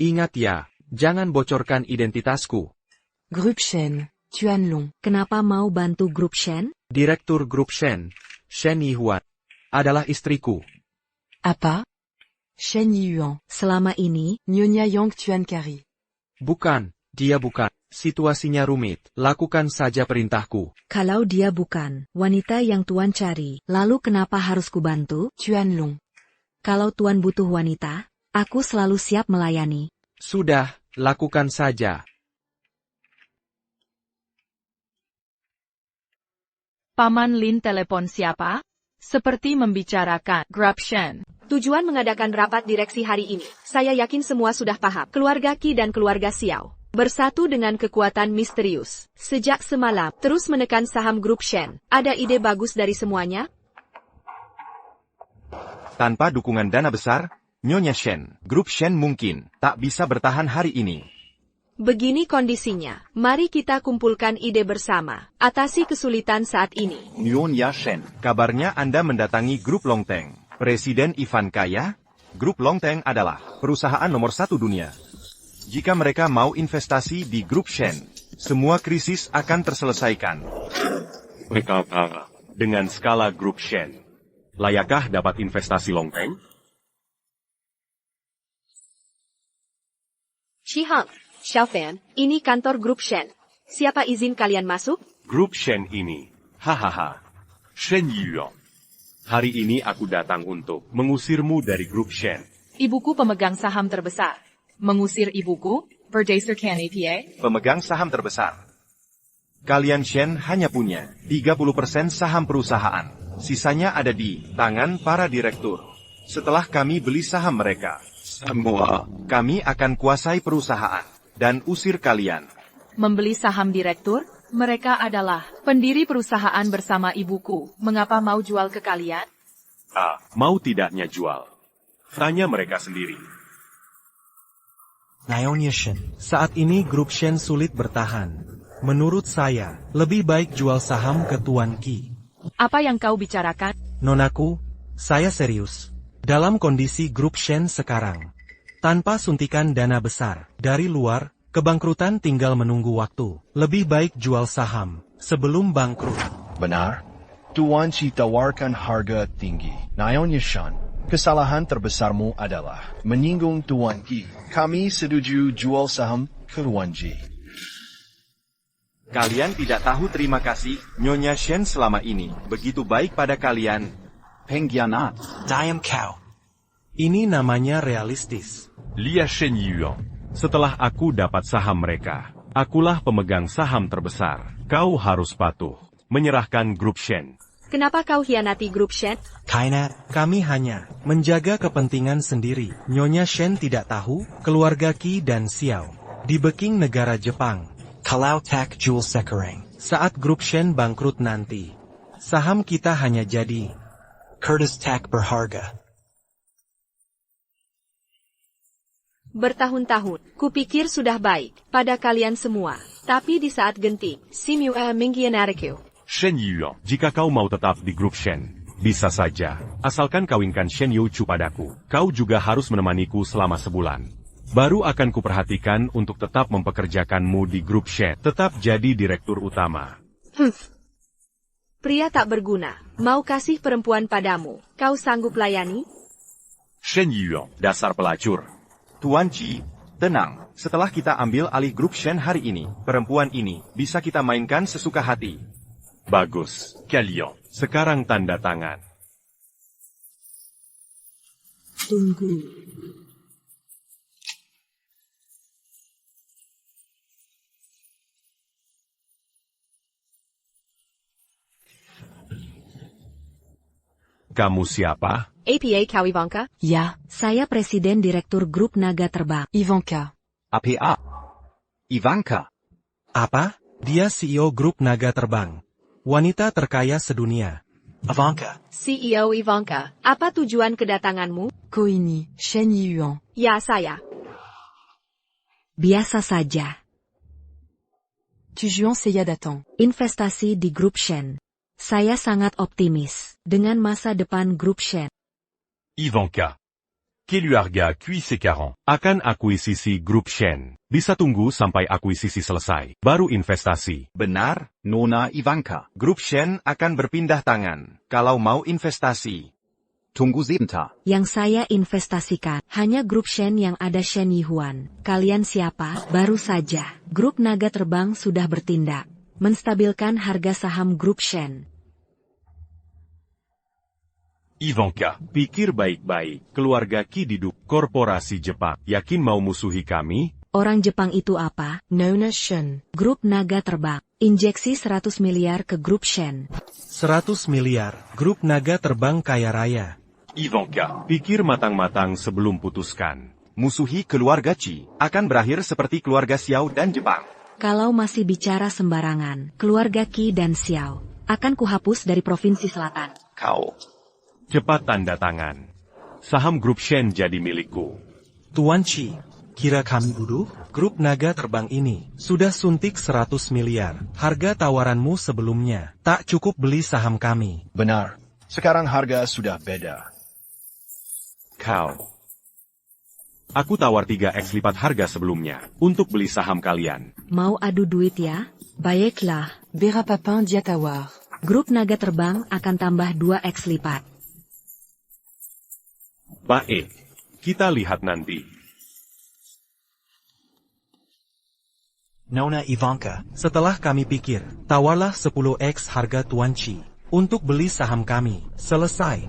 Ingat ya. Jangan bocorkan identitasku. Grup Shen, Tuanlong. Kenapa mau bantu grup Shen? Direktur grup Shen, Shen Yihuan, adalah istriku. Apa? Shen Yuan. Selama ini, Nyonya Yang Tuan Kari. Bukan, dia bukan. Situasinya rumit. Lakukan saja perintahku. Kalau dia bukan wanita yang Tuan cari, lalu kenapa harus kubantu? Tuanlong. Kalau Tuan butuh wanita, aku selalu siap melayani. Sudah, lakukan saja. Paman Lin telepon siapa? Seperti membicarakan Grup Shen. Tujuan mengadakan rapat direksi hari ini. Saya yakin semua sudah paham. Keluarga Qi dan keluarga Xiao bersatu dengan kekuatan misterius. Sejak semalam, terus menekan saham grup Shen. Ada ide bagus dari semuanya? Tanpa dukungan dana besar, Nyonya Shen, grup Shen mungkin tak bisa bertahan hari ini. Begini kondisinya. Mari kita kumpulkan ide bersama. Atasi kesulitan saat ini. Nyonya Shen, kabarnya Anda mendatangi grup Longteng. Presiden Ivanka ya? Grup Longteng adalah perusahaan nomor 1 dunia. Jika mereka mau investasi di grup Shen, semua krisis akan terselesaikan. Mereka dengan skala grup Shen. Layakkah dapat investasi Longteng? Shihang, Xiaofan, ini kantor grup Shen. Siapa izin kalian masuk? Grup Shen ini. Hahaha. Shen Yuan. Hari ini aku datang untuk mengusirmu dari grup Shen. Ibuku pemegang saham terbesar. Mengusir ibuku? Berdasarkan APA? Pemegang saham terbesar. Kalian Shen hanya punya 30% saham perusahaan. Sisanya ada di tangan para direktur. Setelah kami beli saham mereka, kami akan kuasai perusahaan dan usir kalian. Membeli saham direktur? Mereka adalah pendiri perusahaan bersama ibuku. Mengapa mau jual ke kalian? Mau tidaknya jual. Tanya mereka sendiri. Naonya Shen. Saat ini grup Shen sulit bertahan. Menurut saya, lebih baik jual saham ke Tuan Qi. Apa yang kau bicarakan? Nonaku, saya serius. Dalam kondisi grup Shen sekarang, tanpa suntikan dana besar dari luar, kebangkrutan tinggal menunggu waktu. Lebih baik jual saham sebelum bangkrut. Benar. Tuan Qi tawarkan harga tinggi. Naonya Shen, kesalahan terbesarmu adalah menyinggung Tuan Qi. Kami setuju jual saham ke Tuan Qi. Kalian tidak tahu terima kasih, Nyonya Shen selama ini. Begitu baik pada kalian. Pengkhianat. Diam kau. Ini namanya realistis. Lia Shen Yuan. Setelah aku dapat saham mereka, akulah pemegang saham terbesar. Kau harus patuh. Menyerahkan grup Shen. Kenapa kau hianati grup Shen? Karena kami hanya menjaga kepentingan sendiri. Nyonya Shen tidak tahu, keluarga Qi dan Xiao di Peking negara Jepang. Kalau tak jual sekarang, saat grup Shen bangkrut nanti, saham kita hanya jadi Curtis tak berharga. Bertahun-tahun, kupikir sudah baik pada kalian semua. Tapi di saat genting, Simu mengkhianatiku. Shen Yuan, jika kau mau tetap di grup Shen, bisa saja. Asalkan kawinkan Shen Youchu padaku, kau juga harus menemaniku selama sebulan. Baru akan kuperhatikan untuk tetap mempekerjakanmu di grup Shen. Tetap jadi direktur utama. Pria tak berguna, mau kasih perempuan padamu. Kau sanggup layani? Shen Yuan, dasar pelacur. Tuan Qi, tenang. Setelah kita ambil alih grup Shen hari ini, perempuan ini bisa kita mainkan sesuka hati. Bagus, kalian. Sekarang tanda tangan. Tunggu. Kamu siapa? APA kau Ivanka? Ya, saya Presiden Direktur Grup Naga Terbang. Ivanka. APA. Ivanka. Apa? Dia CEO Grup Naga Terbang. Wanita terkaya sedunia. Ivanka. CEO Ivanka, apa tujuan kedatanganmu? Ko ini, Shen Yuan. Ya saya. Biasa saja. Tujuan saya datang. Investasi di Grup Shen. Saya sangat optimis dengan masa depan Grup Shen. Ivanka. Keluarga Qi sekarang akan akuisisi grup Shen. Bisa tunggu sampai akuisisi selesai, baru investasi. Benar, Nona Ivanka. Grup Shen akan berpindah tangan kalau mau investasi. Tunggu sebentar. Yang saya investasikan hanya Grup Shen yang ada Shen Yihuan. Kalian siapa? Baru saja, Grup Naga Terbang sudah bertindak menstabilkan harga saham Grup Shen. Ivanka, pikir baik-baik. Keluarga Qi diduk korporasi Jepang. Yakin mau musuhi kami? Orang Jepang itu apa? Nona Shen. Grup Naga Terbang. Injeksi 100 miliar ke Grup Shen. 100 miliar. Grup Naga Terbang kaya raya. Ivanka, pikir matang-matang sebelum putuskan. Musuhi keluarga Qi akan berakhir seperti keluarga Xiao dan Jepang. Kalau masih bicara sembarangan, keluarga Qi dan Xiao akan kuhapus dari Provinsi Selatan. Kau. Cepat tanda tangan. Saham grup Shen jadi milikku. Tuan Qi, kira kami duduk? Grup Naga Terbang ini sudah suntik 100 miliar. Harga tawaranmu sebelumnya tak cukup beli saham kami. Benar. Sekarang harga sudah beda. Kau. Aku tawar 3x lipat harga sebelumnya untuk beli saham kalian. Mau adu duit ya? Baiklah. Bera Papin dia tawar. Grup Naga Terbang akan tambah 2x lipat. Baik, kita lihat nanti. Nona Ivanka, setelah kami pikir, tawarlah 10x harga Tuan Qi untuk beli saham kami. Selesai.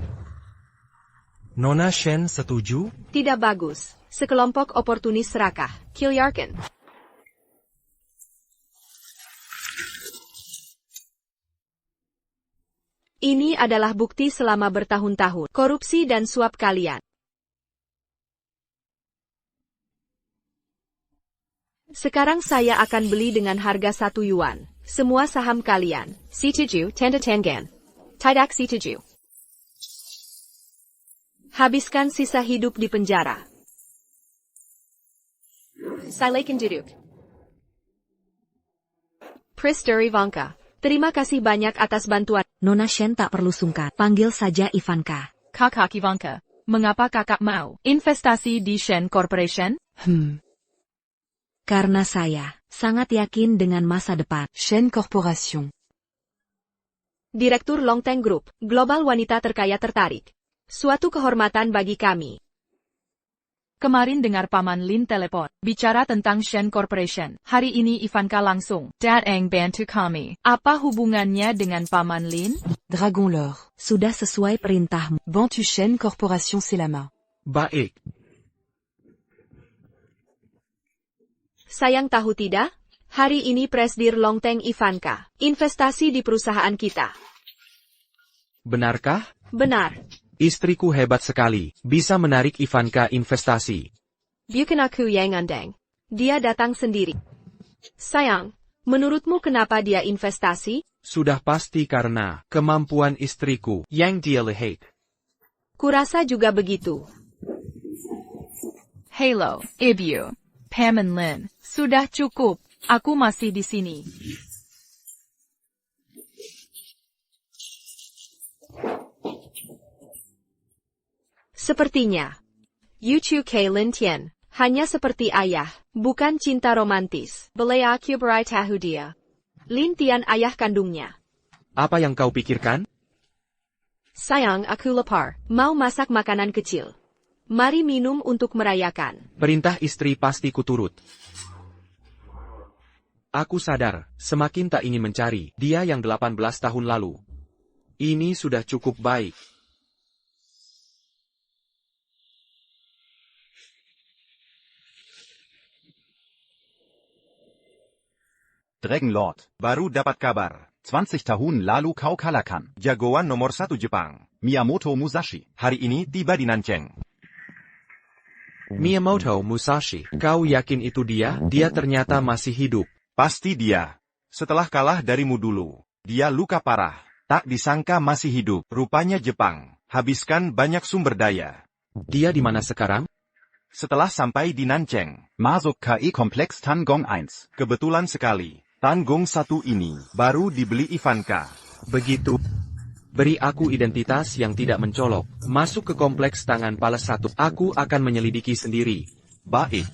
Nona Shen setuju? Tidak bagus. Sekelompok oportunis serakah. Kilyarkan. Ini adalah bukti selama bertahun-tahun korupsi dan suap kalian. Sekarang saya akan beli dengan harga 1 yuan. Semua saham kalian. Situju, tanda tengan. Tidak situju. Habiskan sisa hidup di penjara. Silakan duduk. Prister Ivanka, terima kasih banyak atas bantuan. Nona Shen tak perlu sungkan, panggil saja Ivanka. Kakak Ivanka, mengapa kakak mau investasi di Shen Corporation? Karena saya sangat yakin dengan masa depan Shen Corporation. Direktur Longteng Group, global wanita terkaya tertarik. Suatu kehormatan bagi kami. Kemarin dengar Paman Lin telepon, bicara tentang Shen Corporation. Hari ini Ivanka langsung datang bantu kami. Apa hubungannya dengan Paman Lin? Dragon Lore. Sudah sesuai perintahmu. Bantu Shen Corporation selama. Baik. Sayang tahu tidak? Hari ini Presdir Longteng Ivanka. Investasi di perusahaan kita. Benarkah? Benar. Istriku hebat sekali, bisa menarik Ivanka investasi. Bukan aku yang ngandeng. Dia datang sendiri. Sayang, menurutmu kenapa dia investasi? Sudah pasti karena kemampuan istriku yang dia lihat. Kurasa juga begitu. Halo, Ibu. Paman Lin, sudah cukup. Aku masih di sini. Sepertinya, Yuchu K. Lin Tian, hanya seperti ayah, bukan cinta romantis. Belaya Kubrai tahu dia. Lin Tian ayah kandungnya. Apa yang kau pikirkan? Sayang, aku lapar, mau masak makanan kecil. Mari minum untuk merayakan. Perintah istri pasti kuturut. Aku sadar, semakin tak ingin mencari dia yang 18 tahun lalu. Ini sudah cukup baik. Dragon Lord, baru dapat kabar. 20 tahun lalu kau kalahkan jagoan nomor 1 Jepang, Miyamoto Musashi. Hari ini tiba di Nancheng. Miyamoto Musashi, kau yakin itu dia? Dia ternyata masih hidup. Pasti dia. Setelah kalah darimu dulu, dia luka parah. Tak disangka masih hidup. Rupanya Jepang habiskan banyak sumber daya. Dia di mana sekarang? Setelah sampai di Nancheng, masuk KI Kompleks Tangong 1. Kebetulan sekali, Tanggung 1 ini baru dibeli Ivanka. Begitu. Beri aku identitas yang tidak mencolok. Masuk ke kompleks Tangan Pales 1. Aku akan menyelidiki sendiri. Baik.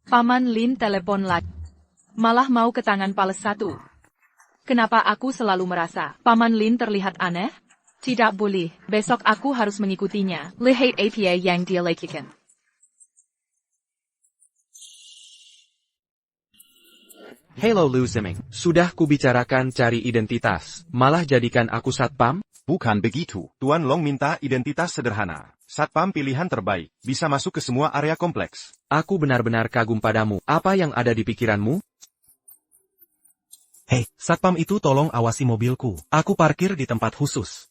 Paman Lin telepon lagi. Malah mau ke Tangan Pales 1. Kenapa aku selalu merasa Paman Lin terlihat aneh? Tidak boleh, besok aku harus mengikutinya. Lihat apa yang dia lakukan. Halo Lu Ziming, sudah kubicarakan cari identitas, malah jadikan aku satpam? Bukan begitu, Tuan Long minta identitas sederhana. Satpam pilihan terbaik, bisa masuk ke semua area kompleks. Aku benar-benar kagum padamu, apa yang ada di pikiranmu? Hei, satpam itu tolong awasi mobilku, aku parkir di tempat khusus.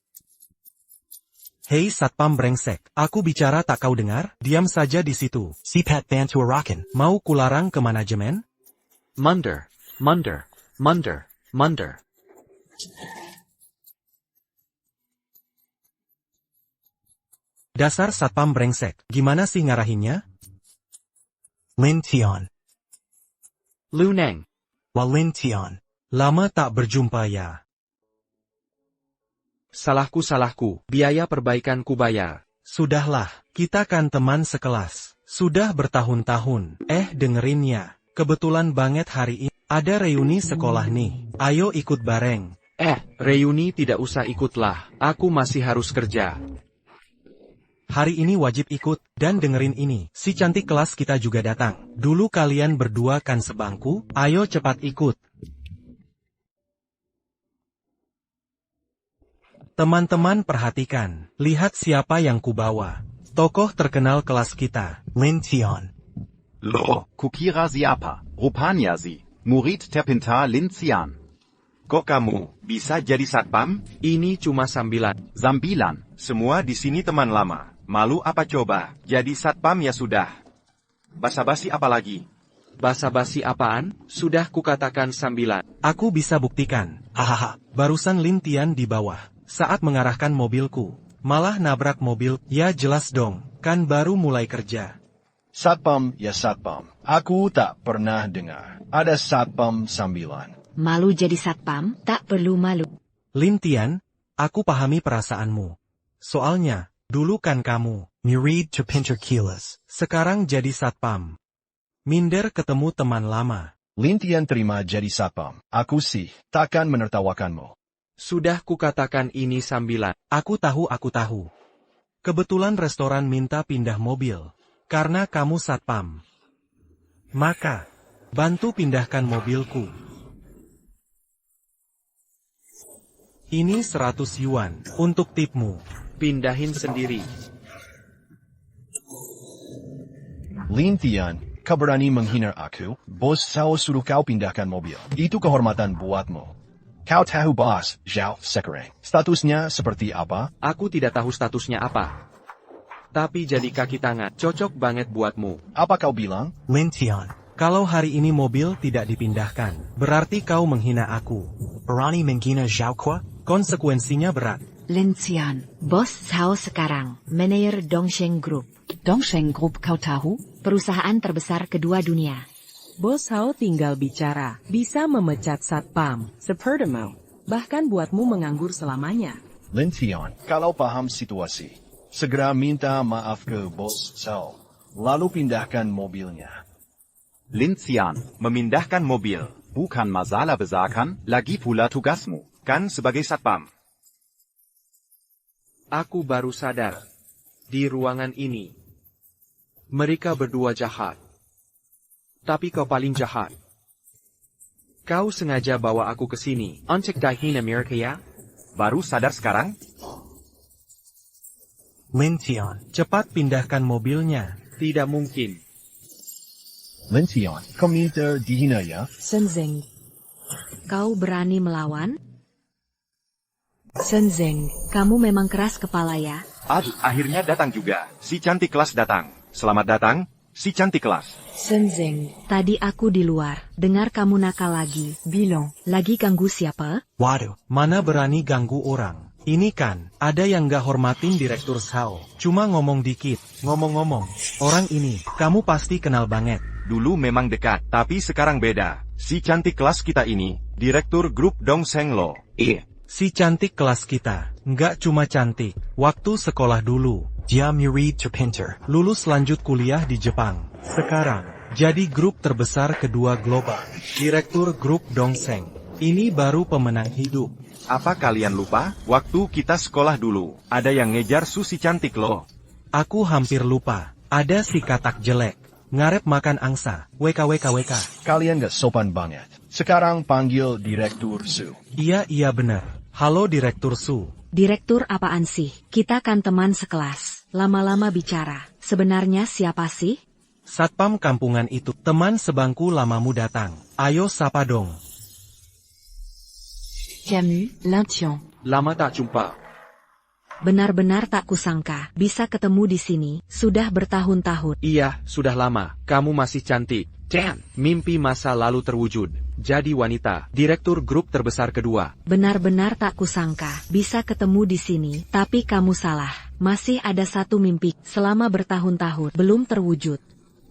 Hei satpam brengsek, aku bicara tak kau dengar? Diam saja di situ. Si Pat bantu Arakan, mau kularang ke manajemen? Munder. Dasar satpam brengsek, gimana sih ngarahinnya? Lin Tian. Lu Neng. Lin Tian. Lama tak berjumpa ya. Salahku, biaya perbaikan ku bayar. Sudahlah, kita kan teman sekelas. Sudah bertahun-tahun. Dengerin ya. Kebetulan banget hari ini. Ada reuni sekolah nih. Ayo ikut bareng. Reuni tidak usah ikutlah. Aku masih harus kerja. Hari ini wajib ikut. Dan dengerin ini. Si cantik kelas kita juga datang. Dulu kalian berdua kan sebangku. Ayo cepat ikut. Teman-teman perhatikan. Lihat siapa yang kubawa. Tokoh terkenal kelas kita. Lin Tian. Loh, kukira siapa? Rupanya si murid terpintar Lin Tian. Kok kamu bisa jadi satpam? Ini cuma sambilan. Sambilan? Semua di sini teman lama. Malu apa coba? Jadi satpam ya sudah. Basa-basi apa lagi? Basa-basi apaan? Sudah kukatakan sambilan. Aku bisa buktikan. Hahaha, barusan Lin Tian di bawah. Saat mengarahkan mobilku. malah nabrak mobil. Ya jelas dong, kan baru mulai kerja. Satpam ya satpam. Aku tak pernah dengar ada satpam sambilan. Malu jadi satpam, tak perlu malu. Lintian, aku pahami perasaanmu. Soalnya, dulu kan kamu married to Pinter Kilas. Sekarang jadi satpam. Minder ketemu teman lama. Lintian terima jadi satpam. Aku sih takkan menertawakanmu. Sudah kukatakan ini sambilan. Aku tahu. Kebetulan restoran minta pindah mobil. Karena kamu satpam. Maka, bantu pindahkan mobilku. Ini 100 yuan untuk tipmu. Pindahin sendiri. Lintian, kau berani menghina aku? Bos Zhao suruh kau pindahkan mobil. Itu kehormatan buatmu. Kau tahu bos Zhao sekarang statusnya seperti apa? Aku tidak tahu statusnya apa. Tapi jadi kaki tangan, cocok banget buatmu. Apa kau bilang? Lintian, kalau hari ini mobil tidak dipindahkan, berarti kau menghina aku. Berani menghina Zhao Kuo? Konsekuensinya berat. Lintian, bos Zhao sekarang, manajer Dongsheng Group. Dongsheng Group kau tahu? Perusahaan terbesar kedua dunia. Bos Hao tinggal bicara, bisa memecat satpam, sepertimu. Bahkan buatmu menganggur selamanya. Lintian, kalau paham situasi, segera minta maaf ke bos Zhao, lalu pindahkan mobilnya. Lintian, memindahkan mobil, bukan masalah besar kan? Lagi pula tugasmu, kan sebagai satpam. Aku baru sadar. Di ruangan ini, mereka berdua jahat. Tapi kau paling jahat. Kau sengaja bawa aku ke sini, untuk dihina Amerika ya? Baru sadar sekarang? Lintian, cepat pindahkan mobilnya. Tidak mungkin. Lintian, kau minta dihina ya? Senzeng. Kau berani melawan? Senzeng, kamu memang keras kepala ya? Aduh, akhirnya datang juga. Si cantik kelas datang. Selamat datang, si cantik kelas. Senzeng, tadi aku di luar. Dengar kamu nakal lagi. Bilang, lagi ganggu siapa? Waduh, mana berani ganggu orang. Ini kan, ada yang gak hormatin Direktur Zhao. Cuma ngomong dikit. Ngomong-ngomong, orang ini, kamu pasti kenal banget. Dulu memang dekat, tapi sekarang beda. Si cantik kelas kita ini, Direktur Grup Dongsheng Lo. Si cantik kelas kita, nggak cuma cantik. Waktu sekolah dulu, dia married to Pinter. Lulus lanjut kuliah di Jepang. Sekarang, jadi grup terbesar kedua global. Direktur Grup Dongsheng. Ini baru pemenang hidup. Apa kalian lupa? Waktu kita sekolah dulu, ada yang ngejar Susi cantik loh. Aku hampir lupa. Ada si katak jelek. Ngarep makan angsa. WKWKWK. Kalian gak sopan banget. Sekarang panggil Direktur Su. Iya benar. Halo Direktur Su. Direktur apaan sih? Kita kan teman sekelas. Lama-lama bicara. Sebenarnya siapa sih? Satpam kampungan itu. Teman sebangku lamamu datang. Ayo sapa dong. Camus, Lintian. Lama tak jumpa. Benar-benar tak kusangka. Bisa ketemu di sini. Sudah bertahun-tahun. Iya, sudah lama. Kamu masih cantik. Damn. Mimpi masa lalu terwujud. Jadi wanita, direktur grup terbesar kedua. Benar-benar tak kusangka. Bisa ketemu di sini. Tapi kamu salah. Masih ada satu mimpi. Selama bertahun-tahun. Belum terwujud.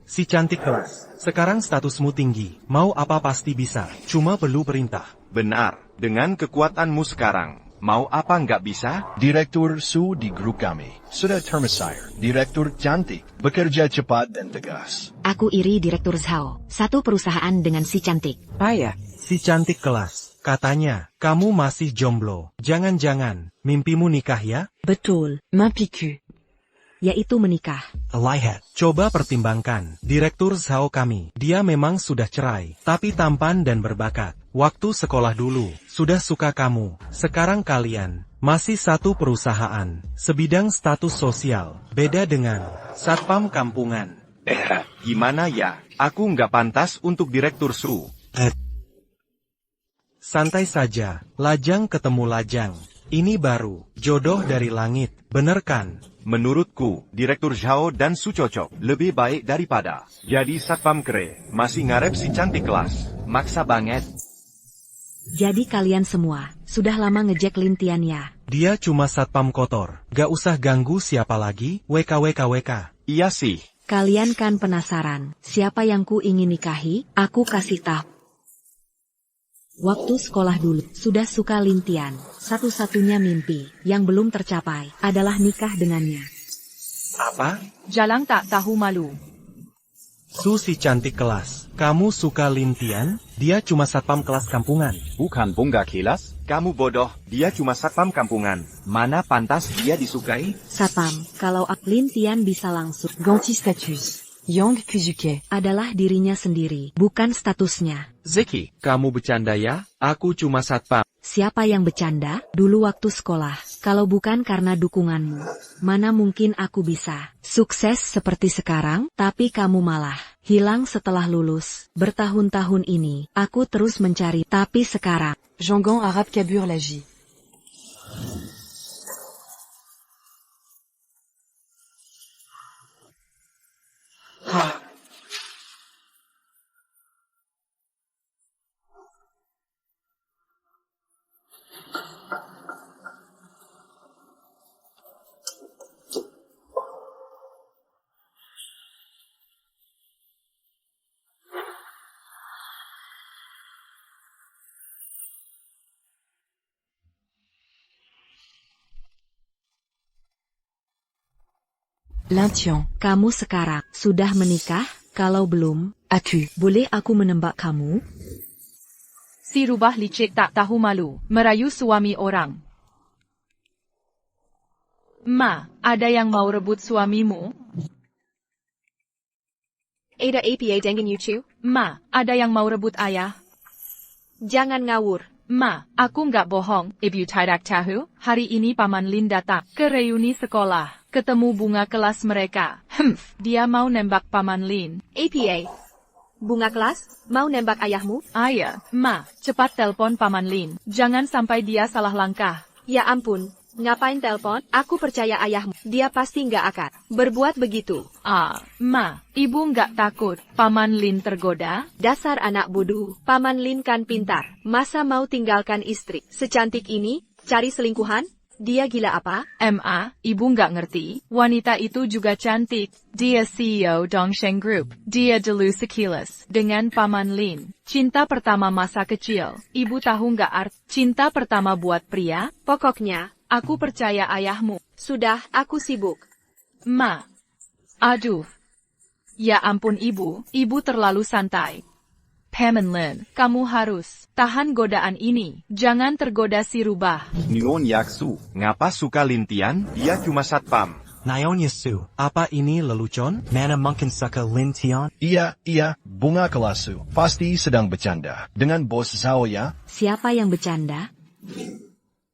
Si cantik kelas. Sekarang statusmu tinggi. Mau apa pasti bisa. Cuma perlu perintah. Benar. Dengan kekuatanmu sekarang. Mau apa nggak bisa? Direktur Su di grup kami sudah termesir. Direktur cantik, bekerja cepat dan tegas. Aku iri Direktur Zhao. Satu perusahaan dengan si cantik. Payah. Si cantik kelas. Katanya, kamu masih jomblo. Jangan-jangan, mimpimu nikah ya? Betul, mimpiku. Yaitu menikah. Lihat, coba pertimbangkan. Direktur Zhao kami, dia memang sudah cerai, tapi tampan dan berbakat. Waktu sekolah dulu, sudah suka kamu. Sekarang kalian, masih satu perusahaan, sebidang status sosial, beda dengan satpam kampungan. Gimana ya? Aku nggak pantas untuk Direktur Su. Santai saja, lajang ketemu lajang. Ini baru, jodoh dari langit, bener kan? Menurutku, Direktur Zhao dan Su cocok. Lebih baik daripada jadi satpam kere. Masih ngarep si cantik kelas. Maksa banget. Jadi kalian semua, sudah lama ngejek Lintian ya? Dia cuma satpam kotor. Gak usah ganggu siapa lagi, WKWKWK. Iya sih. Kalian kan penasaran, siapa yang ku ingin nikahi? Aku kasih tahu. Waktu sekolah dulu, sudah suka Lintian. Satu-satunya mimpi yang belum tercapai adalah nikah dengannya. Apa? Jalang tak tahu malu. Su si cantik kelas. Kamu suka Lintian? Dia cuma satpam kelas kampungan. Bukan bunga kilas. Kamu bodoh. Dia cuma satpam kampungan. Mana pantas dia disukai? Satpam, kalau Lintian bisa langsung ganti status. Yong Kuzuke adalah dirinya sendiri, bukan statusnya. Zeki, kamu bercanda ya? Aku cuma satpam. Siapa yang bercanda? Dulu waktu sekolah. Kalau bukan karena dukunganmu, mana mungkin aku bisa sukses seperti sekarang? Tapi kamu malah hilang setelah lulus. Bertahun-tahun ini, aku terus mencari. Tapi sekarang, Jangan Arab Kabur Lagi. Lintian, kamu sekarang sudah menikah? Kalau belum, boleh aku menembak kamu? Si rubah licik tak tahu malu, merayu suami orang. Ma, ada yang mau rebut suamimu? Ada apa dengan Yuchu? Ma, ada yang mau rebut ayah? Jangan ngawur. Ma, aku nggak bohong. Ibu tidak tahu, hari ini Paman Lin datang ke reuni sekolah. Ketemu bunga kelas mereka. Dia mau nembak Paman Lin. APA. Bunga kelas? Mau nembak ayahmu? Ayah, Ma, cepat telpon Paman Lin. Jangan sampai dia salah langkah. Ya ampun, ngapain telpon? Aku percaya ayahmu. Dia pasti nggak akan berbuat begitu. Ma, ibu nggak takut Paman Lin tergoda? Dasar anak bodoh. Paman Lin kan pintar. Masa mau tinggalkan istri secantik ini? Cari selingkuhan? Dia gila apa? Ma, ibu nggak ngerti. Wanita itu juga cantik. Dia CEO Dongsheng Group. Dia dulu sekilas dengan Paman Lin. Cinta pertama masa kecil. Ibu tahu nggak arti cinta pertama buat pria? Pokoknya, aku percaya ayahmu. Sudah, aku sibuk. Ma. Aduh. Ya ampun ibu terlalu santai. Paman Lin, kamu harus tahan godaan ini. Jangan tergoda si rubah. Nyon Yaksu, ngapa suka Lintian? Dia cuma satpam. Naon Yesu, apa ini lelucon? Mana mungkin suka Lintian? Iya, bunga kelas Su. Pasti sedang bercanda. Dengan bos Zhao ya? Siapa yang bercanda?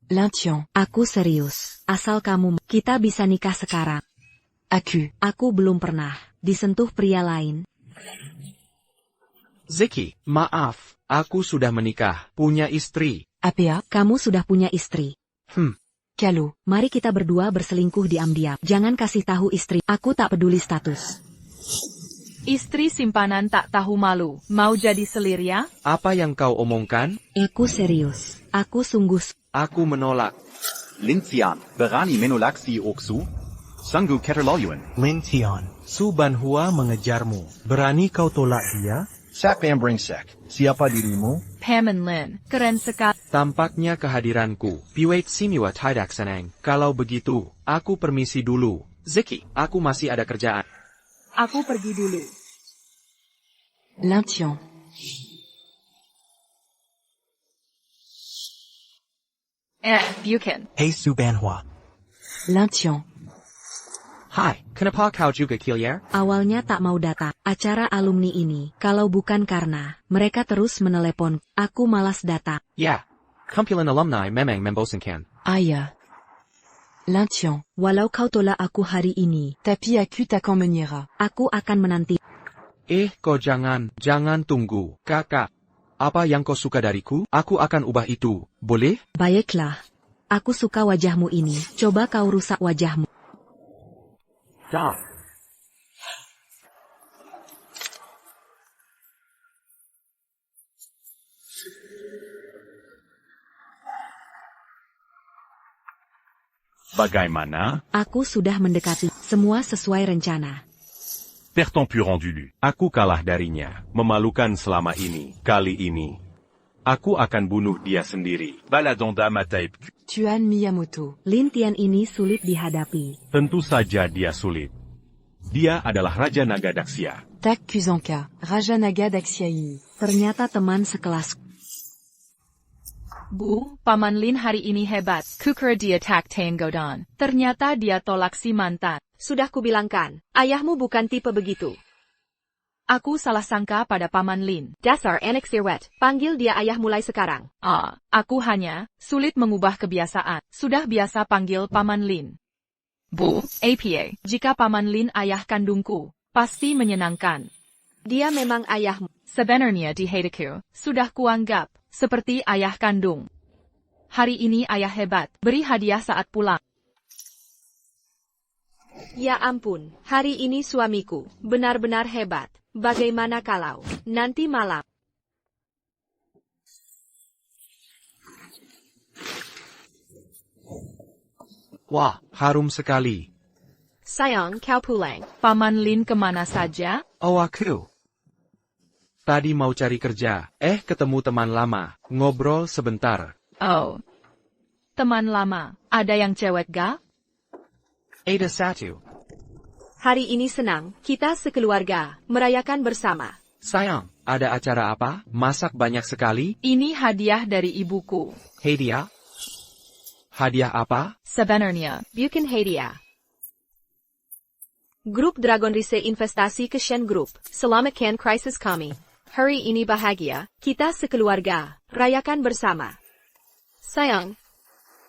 Lintian. Aku serius. Asal kamu, kita bisa nikah sekarang. Aku belum pernah disentuh pria lain. Zeki, maaf, aku sudah menikah, punya istri. Apa? Kamu sudah punya istri. Kalau, mari kita berdua berselingkuh diam-diam. Jangan kasih tahu istri. Aku tak peduli status. Istri simpanan tak tahu malu. Mau jadi selir ya? Apa yang kau omongkan? Aku serius. Aku sungguh. Aku menolak. Lintian, berani menolak si Oksu? Sanggup keterlaluan. Lintian, Su Banhua mengejarmu. Berani kau tolak dia? Siapa yang brengsek? Siapa dirimu? Paman Lin, keren sekali. Tampaknya kehadiranku. Piwait Simiwa tidak senang. Kalau begitu, aku permisi dulu. Zeki, aku masih ada kerjaan. Aku pergi dulu. Lintian. Bukan. Hey Su Banhua. Lintian. Hai, kenapa kau juga Kilier? Awalnya tak mau datang acara alumni ini, kalau bukan karena mereka terus menelepon, aku malas datang. Ya, kumpulan alumni memang membosankan. Ayah. Lintian. Walau kau tolak aku hari ini, Tapi aku takkan menyerah. aku akan menanti. Kau jangan tunggu, kakak. Apa yang kau suka dariku? Aku akan ubah itu, boleh? Baiklah. Aku suka wajahmu ini, coba kau rusak wajahmu. Dah. Bagaimana? Aku sudah mendekati. Semua sesuai rencana. Ter temps rendu. Aku kalah darinya. Memalukan selama ini. Kali ini, aku akan bunuh dia sendiri. Baladonda Mataip. Tuan Miyamoto. Lin Tian ini sulit dihadapi. Tentu saja dia sulit. Dia adalah Raja Naga Daxia. Tak Kuzonka, Raja Naga Daxia ini. Ternyata teman sekelas. Bu, Paman Lin hari ini hebat. Kukira dia tak Tenggodan. Ternyata dia tolak si mantan. Sudah kubilangkan, ayahmu bukan tipe begitu. Aku salah sangka pada Paman Lin. Dasar anak sirwet, panggil dia ayah mulai sekarang. Aku hanya sulit mengubah kebiasaan. Sudah biasa panggil Paman Lin. Bu, APA, jika Paman Lin ayah kandungku, pasti menyenangkan. Dia memang ayahmu. Sebenarnya di hatiku, sudah kuanggap seperti ayah kandung. Hari ini ayah hebat, beri hadiah saat pulang. Ya ampun, hari ini suamiku benar-benar hebat. Bagaimana kalau nanti malam? Wah, harum sekali. Sayang, kau pulang. Paman Lin kemana saja? Oh, aku. Tadi mau cari kerja. Ketemu teman lama. Ngobrol sebentar. Oh. Teman lama. Ada yang cewek ga? Ada satu. Hari ini senang, kita sekeluarga merayakan bersama. Sayang, ada acara apa? Masak banyak sekali? Ini hadiah dari ibuku. Hadiah? Hadiah apa? Sebenarnya, bukan hadiah. Grup Dragon Rise investasi ke Shen Group, selamatkan krisis kami. Hari ini bahagia, kita sekeluarga, rayakan bersama. Sayang,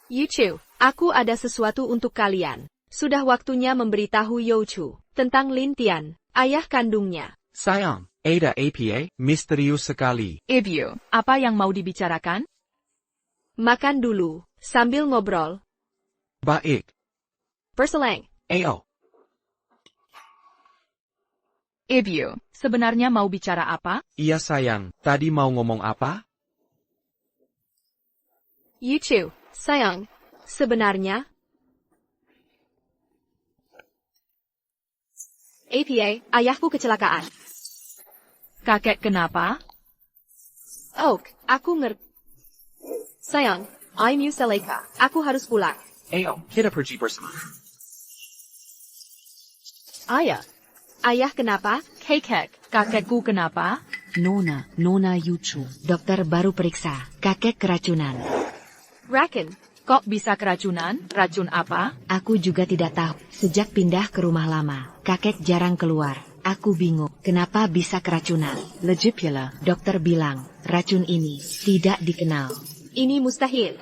Yuchu, aku ada sesuatu untuk kalian. Sudah waktunya memberitahu Youchu tentang Lin Tian, ayah kandungnya. Sayang, ada APA, misterius sekali. Ibu, apa yang mau dibicarakan? Makan dulu, sambil ngobrol. Baik. Perseleng. Ayo. Ibu, sebenarnya mau bicara apa? Iya sayang, tadi mau ngomong apa? Yuchu, sayang, sebenarnya? APA, ayahku kecelakaan. Kakek kenapa? Oak, aku ngerti. Sayang, I'm Yuseleka, aku harus pulang. Ayo, kita pergi bersama. Ayah kenapa? Kakekku kenapa? Nona Yuchu. Dokter baru periksa, kakek keracunan. Raken. Kok bisa keracunan? Racun apa? Aku juga tidak tahu. Sejak pindah ke rumah lama, kakek jarang keluar. Aku bingung, kenapa bisa keracunan? Lejipula, dokter bilang, racun ini tidak dikenal. Ini mustahil.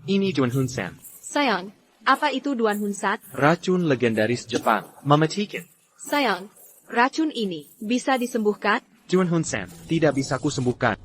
Ini Duan Hunsan. Sayang, apa itu Duan Hunsat? Racun legendaris Jepang, mematikan. Sayang, racun ini bisa disembuhkan? Duan Hunsan, tidak bisa kusembuhkan.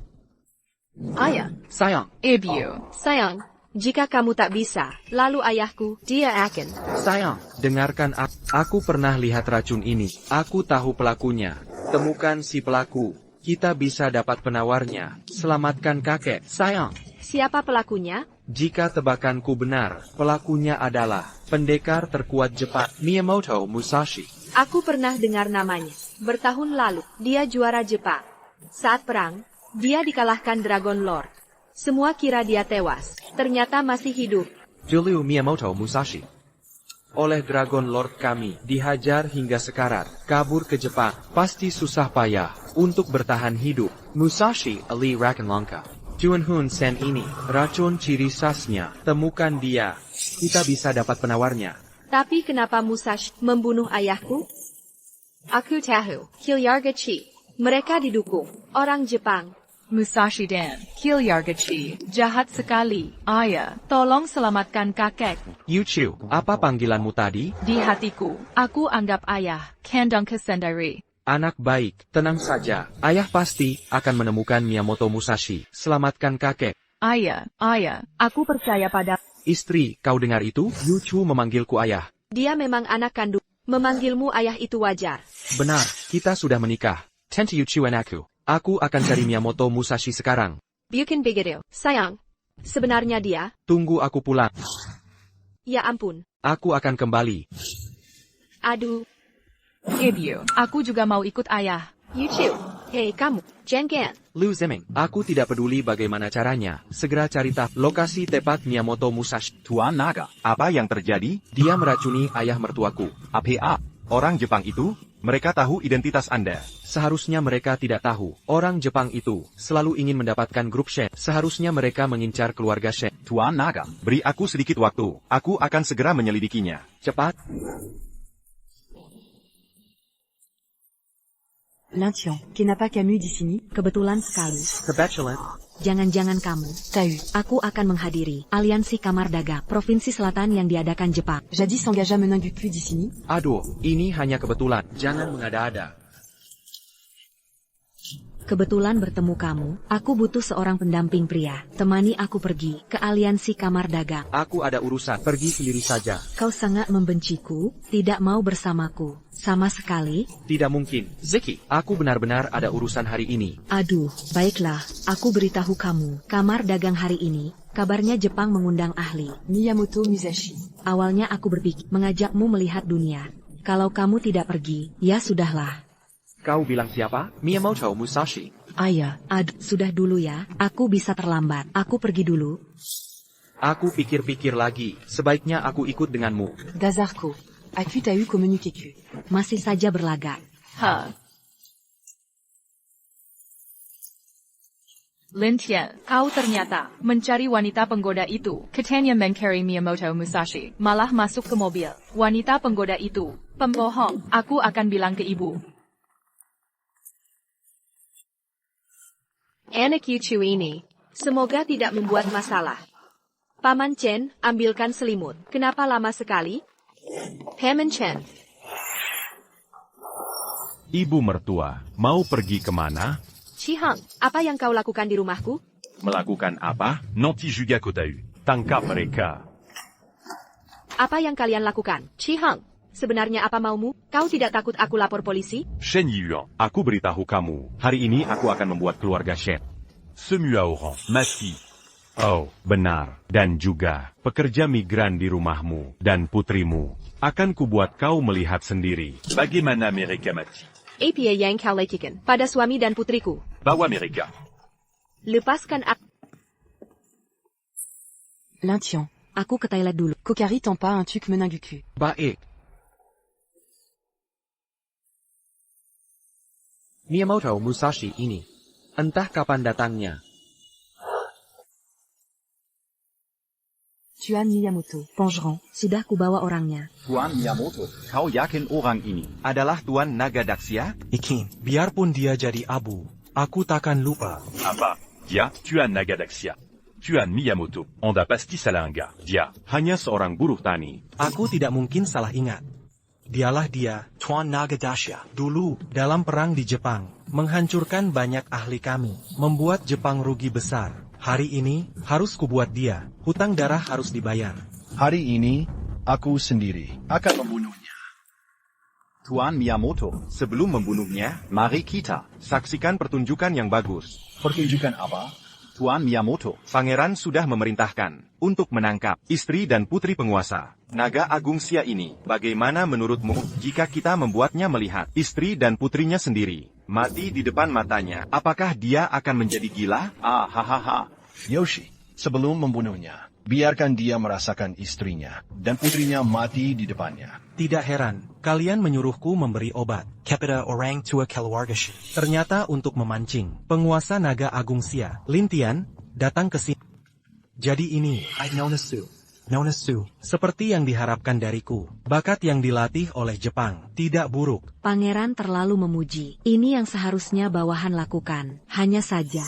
Ayah. Sayang. Ibu. Sayang, jika kamu tak bisa, lalu ayahku, dia akan. Sayang, dengarkan aku pernah lihat racun ini. Aku tahu pelakunya. Temukan si pelaku. Kita bisa dapat penawarnya. Selamatkan kakek. Sayang. Siapa pelakunya? Jika tebakanku benar, pelakunya adalah pendekar terkuat Jepang, Miyamoto Musashi. Aku pernah dengar namanya. Bertahun lalu, dia juara Jepang. Saat perang, dia dikalahkan Dragon Lord. Semua kira dia tewas. Ternyata masih hidup. Dulu Miyamoto Musashi. Oleh Dragon Lord kami, dihajar hingga sekarat. Kabur ke Jepang. Pasti susah payah untuk bertahan hidup. Musashi Ali Raken Langka. Duan Hunsan ini, racun ciri khasnya. Temukan dia. Kita bisa dapat penawarnya. Tapi kenapa Musashi membunuh ayahku? Aku tahu. Kilyargachi. Mereka didukung orang Jepang. Musashi dan Kilyargachi, jahat sekali. Ayah, tolong selamatkan kakek. Yuchu, apa panggilanmu tadi? Di hatiku, aku anggap ayah, kandungku sendiri. Anak baik, tenang saja. Ayah pasti akan menemukan Miyamoto Musashi. Selamatkan kakek. Ayah, aku percaya pada... Istri, kau dengar itu? Yuchu memanggilku ayah. Dia memang anak kandung. Memanggilmu ayah itu wajar. Benar, kita sudah menikah. Tante Yuchu dan aku. Aku akan cari Miyamoto Musashi sekarang. Bukan begitu, sayang. Sebenarnya dia, Tunggu aku pulang. ya ampun. Aku akan kembali. Aduh, Ibu, aku juga mau ikut ayah. YouTube. Hei kamu, Jenggen. Lu Zeming, aku tidak peduli bagaimana caranya. Segera cari lokasi tepat Miyamoto Musashi. Tuan Naga, apa yang terjadi? Dia meracuni ayah mertuaku. APA, orang Jepang itu, mereka tahu identitas Anda. Seharusnya mereka tidak tahu. Orang Jepang itu selalu ingin mendapatkan grup Shen. Seharusnya mereka mengincar keluarga Shen. Tuan Naga, beri aku sedikit waktu. Aku akan segera menyelidikinya. Cepat. L'intion, kenapa kamu di sini? Kebetulan sekali. Kebetulan. Jangan-jangan kamu. Tahu. Aku akan menghadiri Aliansi Kamar Dagang Provinsi Selatan yang diadakan Jepang. Jadis s'engagea menang du cul di sini. Aduh, ini hanya kebetulan. Jangan mengada-ada. Kebetulan bertemu kamu, aku butuh seorang pendamping pria. Temani aku pergi ke Aliansi Kamar Dagang. Aku ada urusan, pergi sendiri saja. Kau sangat membenciku, tidak mau bersamaku. Sama sekali. Tidak mungkin. Zeki, aku benar-benar ada urusan hari ini. Aduh, baiklah, aku beritahu kamu. Kamar Dagang hari ini, kabarnya Jepang mengundang ahli. Miyamoto Musashi. Awalnya aku berpikir mengajakmu melihat dunia. Kalau kamu tidak pergi, ya sudahlah. Kau bilang siapa? Miyamoto Musashi. Ayah, sudah dulu ya. Aku bisa terlambat. Aku pergi dulu. Aku pikir-pikir lagi. Sebaiknya aku ikut denganmu. Gazarko, as-tu eu communiqué? Masih saja berlagak. Lin Tian, kau ternyata mencari wanita penggoda itu. Katanya mencari Miyamoto Musashi, malah masuk ke mobil. Wanita penggoda itu pembohong. Aku akan bilang ke ibu. Anak Yuchu ini, semoga tidak membuat masalah. Paman Chen, ambilkan selimut. Kenapa lama sekali? Paman Chen. Ibu mertua, mau pergi kemana? Chihang, apa yang kau lakukan di rumahku? Melakukan apa? Nanti juga kau tahu. Tangkap mereka. Apa yang kalian lakukan? Chihang, sebenarnya apa maumu? Kau tidak takut aku lapor polisi? Shen Yuan, aku beritahu kamu. Hari ini aku akan membuat keluarga Shen. Semua orang mati. Oh, benar. Dan juga, pekerja migran di rumahmu dan putrimu. Akan kubuat kau melihat sendiri. Bagaimana mereka mati? Apa yang kau lakukan pada suami dan putriku? Bawa mereka. Lepaskan aku. L'intion, aku ke toilet dulu. Kokari tampa un truc menang du cul. Baik. Miyamoto Musashi ini, entah kapan datangnya. Tuan Miyamoto, Pongeron, sudah kubawa orangnya. Tuan Miyamoto, kau yakin orang ini adalah Tuan Naga Daxia? Ikin, biarpun dia jadi abu, aku takkan lupa. Apa? Dia, Tuan Naga Daxia. Tuan Miyamoto, Anda pasti salah enggak? Dia hanya seorang buruh tani. Aku tidak mungkin salah ingat. Dialah dia, Tuan Naga Daxia. Dulu, dalam perang di Jepang, menghancurkan banyak ahli kami, membuat Jepang rugi besar. Hari ini, harus kubuat dia. Hutang darah harus dibayar. Hari ini, aku sendiri akan membunuhnya. Tuan Miyamoto, sebelum membunuhnya, mari kita saksikan pertunjukan yang bagus. Pertunjukan apa? Tuan Miyamoto, pangeran sudah memerintahkan untuk menangkap istri dan putri penguasa Naga Agung Sia ini. Bagaimana menurutmu jika kita membuatnya melihat istri dan putrinya sendiri mati di depan matanya? Apakah dia akan menjadi gila? Hahaha. Yoshi, sebelum membunuhnya, biarkan dia merasakan istrinya dan putrinya mati di depannya. Tidak heran, kalian menyuruhku memberi obat. Kepada orang tua keluarga Shi. Ternyata untuk memancing, penguasa Naga Agung Sia, Lin Tian, datang ke sini. Jadi ini, Nona Su, seperti yang diharapkan dariku, bakat yang dilatih oleh Jepang, tidak buruk. Pangeran terlalu memuji. Ini yang seharusnya bawahan lakukan. Hanya saja.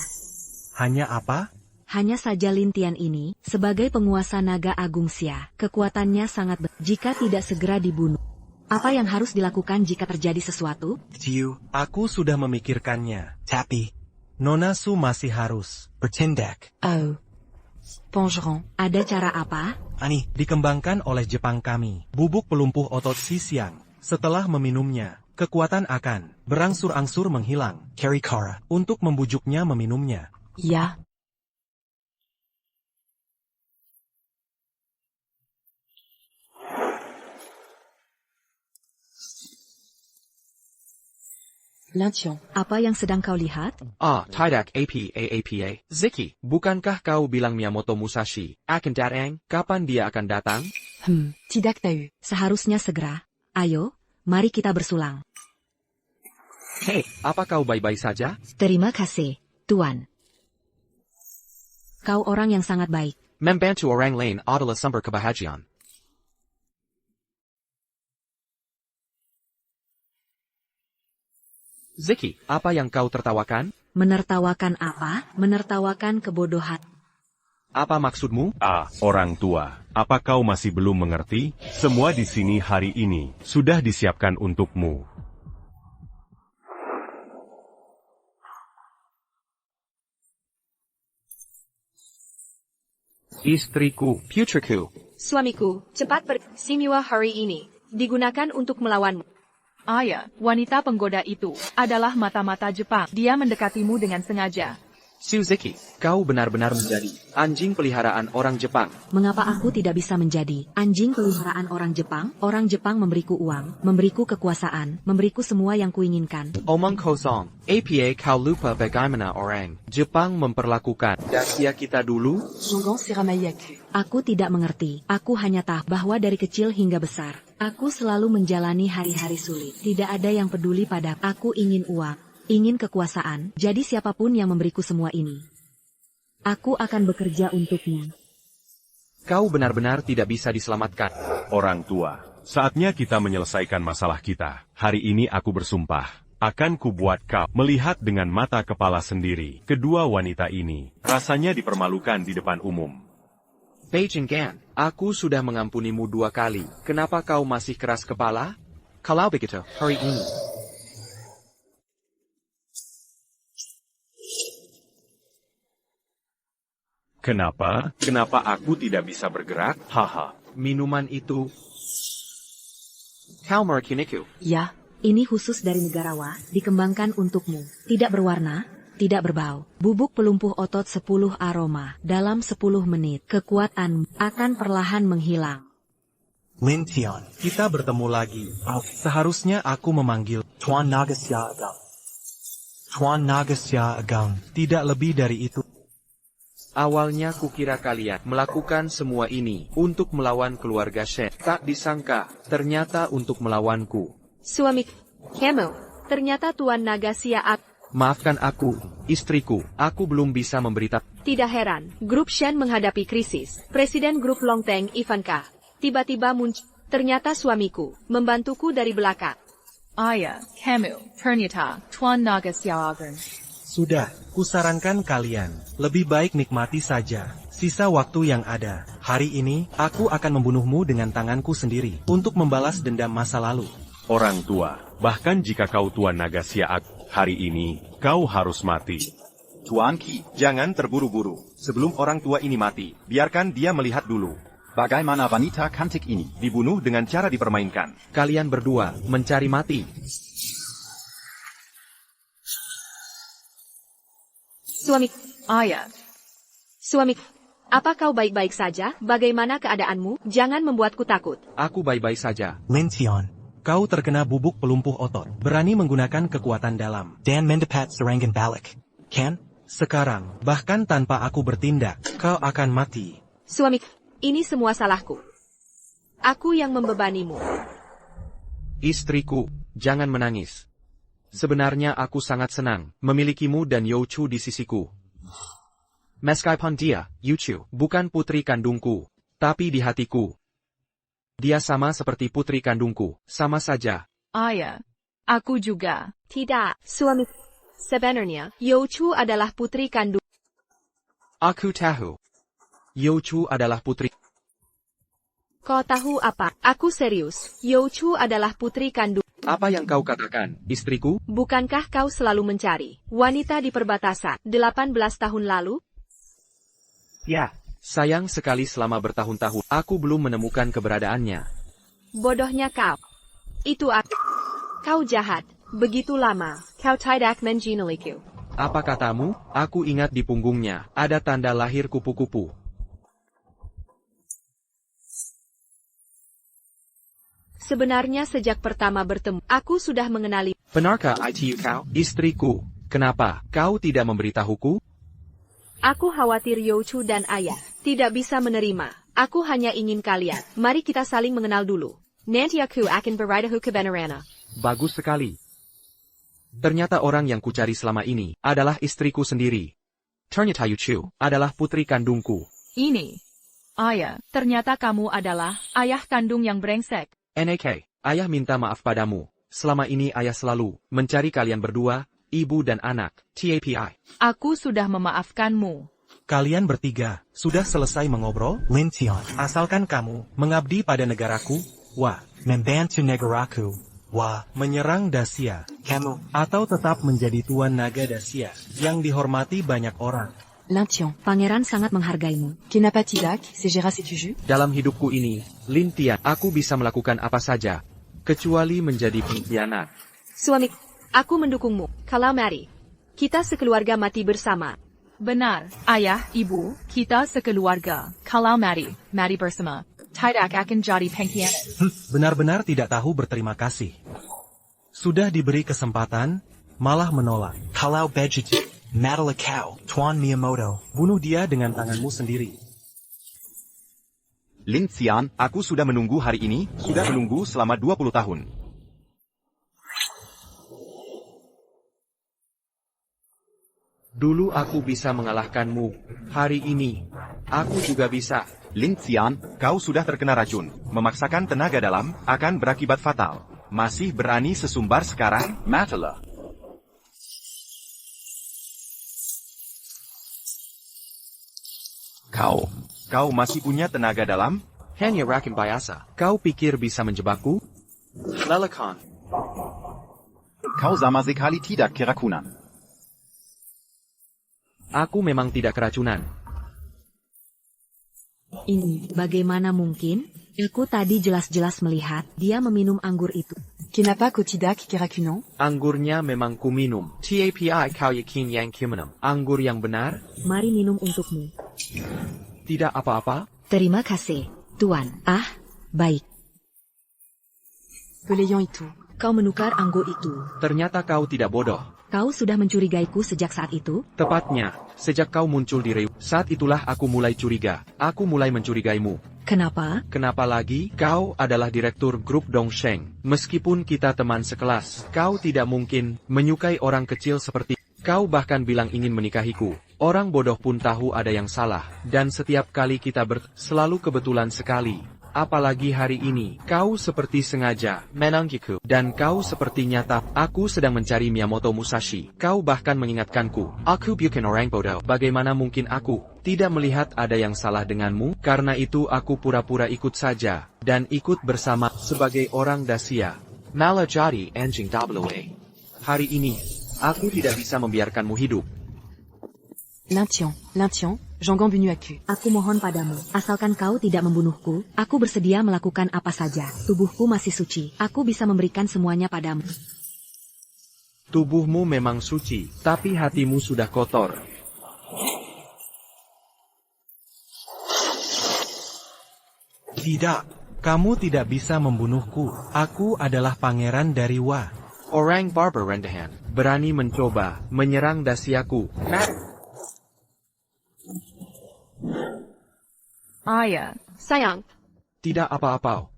Hanya apa? Hanya saja Lin Tian ini, sebagai penguasa Naga Agung Sia, kekuatannya sangat jika tidak segera dibunuh. Apa yang harus dilakukan jika terjadi sesuatu? Tiu, aku sudah memikirkannya. Tapi, Nona Su masih harus bertindak. Oh. Pongeron, ada cara apa? Ani, dikembangkan oleh Jepang kami. Bubuk pelumpuh otot si siang. Setelah meminumnya, kekuatan akan berangsur-angsur menghilang. Karikara, untuk membujuknya meminumnya. Ya. L'attention. Apa yang sedang kau lihat? Tidak APA. Ziki, bukankah kau bilang Miyamoto Musashi akan datang? Kapan dia akan datang? Tidak tahu. Seharusnya segera. Ayo, mari kita bersulang. Hei, apa kau baik-baik saja? Terima kasih, Tuan. Kau orang yang sangat baik. Membantu orang lain adalah sumber kebahagiaan. Ziki, apa yang kau tertawakan? Menertawakan apa? Menertawakan kebodohan. Apa maksudmu? Orang tua, apa kau masih belum mengerti? Semua di sini hari ini sudah disiapkan untukmu. Istriku, putriku. Suamiku, cepat Simiwa hari ini digunakan untuk melawanmu. Ayah, wanita penggoda itu adalah mata-mata Jepang. Dia mendekatimu dengan sengaja. Suziki, kau benar-benar menjadi anjing peliharaan orang Jepang. Mengapa aku tidak bisa menjadi anjing peliharaan orang Jepang? Orang Jepang memberiku uang, memberiku kekuasaan, memberiku semua yang kuinginkan. Omong kosong. APA kau lupa bagaimana orang Jepang memperlakukan dasia kita dulu? Aku tidak mengerti. Aku hanya tahu bahwa dari kecil hingga besar, aku selalu menjalani hari-hari sulit. Tidak ada yang peduli pada aku. Ingin uang, ingin kekuasaan, jadi siapapun yang memberiku semua ini, aku akan bekerja untuknya. Kau benar-benar tidak bisa diselamatkan. Orang tua, saatnya kita menyelesaikan masalah kita. Hari ini aku bersumpah, akan kubuat kau melihat dengan mata kepala sendiri. Kedua wanita ini rasanya dipermalukan di depan umum. Beijing Gan, aku sudah mengampunimu 2 kali. Kenapa kau masih keras kepala? Kalau begitu, hari ini Kenapa? Kenapa aku tidak bisa bergerak? Haha. Minuman itu kau merekiniku. Ya, ini khusus dari negarawa, dikembangkan untukmu. Tidak berwarna, tidak berbau. Bubuk pelumpuh otot 10 aroma. Dalam 10 menit, kekuatanmu akan perlahan menghilang. Lin Tian, kita bertemu lagi. Seharusnya aku memanggil Tuan Nagasya Agam. Tuan Nagasya Agam, tidak lebih dari itu. Awalnya kukira kalian melakukan semua ini untuk melawan keluarga Shen. Tak disangka, ternyata untuk melawanku. Suami kamu, ternyata Tuan Nagasya Maafkan aku, istriku, aku belum bisa memberitahu. Tidak heran, grup Shen menghadapi krisis. Presiden grup Longteng Ivanka tiba-tiba muncul. Ternyata suamiku membantuku dari belakang. Ayah, kamu, ternyata Tuan Nagasya Agam. Sudah, kusarankan kalian, lebih baik nikmati saja sisa waktu yang ada. Hari ini, aku akan membunuhmu dengan tanganku sendiri, untuk membalas dendam masa lalu. Orang tua, bahkan jika kau Tuan Nagasya hari ini, kau harus mati. Tuan Qi, jangan terburu-buru. Sebelum orang tua ini mati, biarkan dia melihat dulu. Bagaimana wanita cantik ini dibunuh dengan cara dipermainkan. Kalian berdua mencari mati. Suami, Ayah, suami, apa kau baik-baik saja? Bagaimana keadaanmu? Jangan membuatku takut. Aku baik-baik saja. Lin Tian, kau terkena bubuk pelumpuh otot. Berani menggunakan kekuatan dalam. Dan mendapat serangan balik. Kan? Sekarang, bahkan tanpa aku bertindak, kau akan mati. Suami, ini semua salahku. Aku yang membebanimu. Istriku, jangan menangis. Sebenarnya aku sangat senang memilikimu dan Youchu di sisiku. Meskipun dia, Youchu, bukan putri kandungku, tapi di hatiku dia sama seperti putri kandungku, sama saja. Ayah, aku juga. Tidak, suami. Sebenarnya, Youchu adalah putri kandung. Aku tahu. Youchu adalah putri. Kau tahu apa? Aku serius. Youchu adalah putri kandung. Apa yang kau katakan, istriku? Bukankah kau selalu mencari wanita di perbatasan 18 tahun lalu? Ya. Sayang sekali selama bertahun-tahun, aku belum menemukan keberadaannya. Bodohnya kau. Itu aku. Kau jahat. Begitu lama, kau tidak mengenaliku. Apa katamu? Aku ingat di punggungnya, ada tanda lahir kupu-kupu. Sebenarnya sejak pertama bertemu, aku sudah mengenali. Benarkah itu kau, istriku? Kenapa kau tidak memberitahuku? Aku khawatir Youchu dan ayah tidak bisa menerima. Aku hanya ingin kalian. Mari kita saling mengenal dulu. Nanti aku akan beritahu ke Benerana. Bagus sekali. Ternyata orang yang kucari selama ini adalah istriku sendiri. Ternyata Youchu adalah putri kandungku. Ini. Ayah, ternyata kamu adalah ayah kandung yang brengsek. NAK, ayah minta maaf padamu. Selama ini ayah selalu mencari kalian berdua, ibu dan anak. TAPI. Aku sudah memaafkanmu. Kalian bertiga sudah selesai mengobrol? Lin Tian, asalkan kamu mengabdi pada negaraku, wah, membantu negaraku, wah, menyerang Dacia, kamu, atau tetap menjadi tuan naga Dacia yang dihormati banyak orang. Lintian, pangeran sangat menghargaimu. Kenapa tidak, Segera setuju? Dalam hidupku ini, Lin Tian, aku bisa melakukan apa saja, kecuali menjadi pengkhianat. Suami, aku mendukungmu. Kalau mari, kita sekeluarga mati bersama. Benar, ayah, ibu, kita sekeluarga. Kalau mari bersama. Tidak akan jadi pengkhianat. Benar-benar tidak tahu berterima kasih. Sudah diberi kesempatan, malah menolak. Kalau begitu, matilah kau, Tuan Miyamoto. Bunuh dia dengan tanganmu sendiri. Lin Xian, aku sudah menunggu hari ini, sudah menunggu selama 20 tahun. Dulu aku bisa mengalahkanmu. Hari ini, aku juga bisa. Lin Xian, kau sudah terkena racun. Memaksakan tenaga dalam akan berakibat fatal. Masih berani sesumbar sekarang? Matilah. Kau masih punya tenaga dalam? Hanya rakim biasa. Kau pikir bisa menjebakku? Lelakan. Kau sama sekali tidak keracunan. Aku memang tidak keracunan. Ini, bagaimana mungkin? Aku tadi jelas-jelas melihat dia meminum anggur itu. Kenapa kau tidak keracunan? Anggurnya memang ku minum. TAPI kau yakin yang kuminum. Anggur yang benar? Mari minum untukmu. Tidak apa-apa. Terima kasih, Tuan. Ah, baik. Beliau itu. Kau menukar anggur itu. Ternyata kau tidak bodoh. Kau sudah mencurigaiku sejak saat itu? Tepatnya, sejak kau muncul di Reu, saat itulah aku mulai curiga. Aku mulai mencurigaimu. Kenapa? Kenapa lagi? Kau adalah direktur grup Dongsheng. Meskipun kita teman sekelas, kau tidak mungkin menyukai orang kecil seperti. Kau bahkan bilang ingin menikahiku. Orang bodoh pun tahu ada yang salah. Dan setiap kali kita selalu kebetulan sekali. Apalagi hari ini, kau seperti sengaja menanggiku, dan kau seperti nyata. Aku sedang mencari Miyamoto Musashi. Kau bahkan mengingatkanku. Aku bukan orang bodoh. Bagaimana mungkin aku tidak melihat ada yang salah denganmu? Karena itu aku pura-pura ikut saja, dan ikut bersama sebagai orang Dacia. Malah jadi anjing WA. Hari ini, aku tidak bisa membiarkanmu hidup. Lintian, jangan bunuh aku. Aku mohon padamu, asalkan kau tidak membunuhku, aku bersedia melakukan apa saja. Tubuhku masih suci, aku bisa memberikan semuanya padamu. Tubuhmu memang suci, tapi hatimu sudah kotor. Tidak, kamu tidak bisa membunuhku. Aku adalah pangeran dari Wa. Orang barbar rendahan, berani mencoba menyerang Dasiaku. Ayah. Sayang. Tidak apa-apa.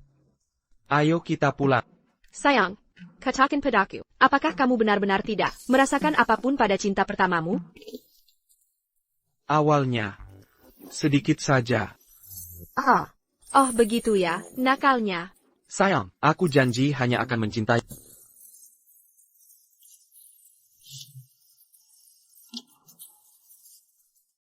Ayo kita pulang. Sayang, katakan padaku, apakah kamu benar-benar tidak merasakan apapun pada cinta pertamamu? Awalnya, sedikit saja. Oh begitu ya, nakalnya. Sayang, aku janji hanya akan mencintai.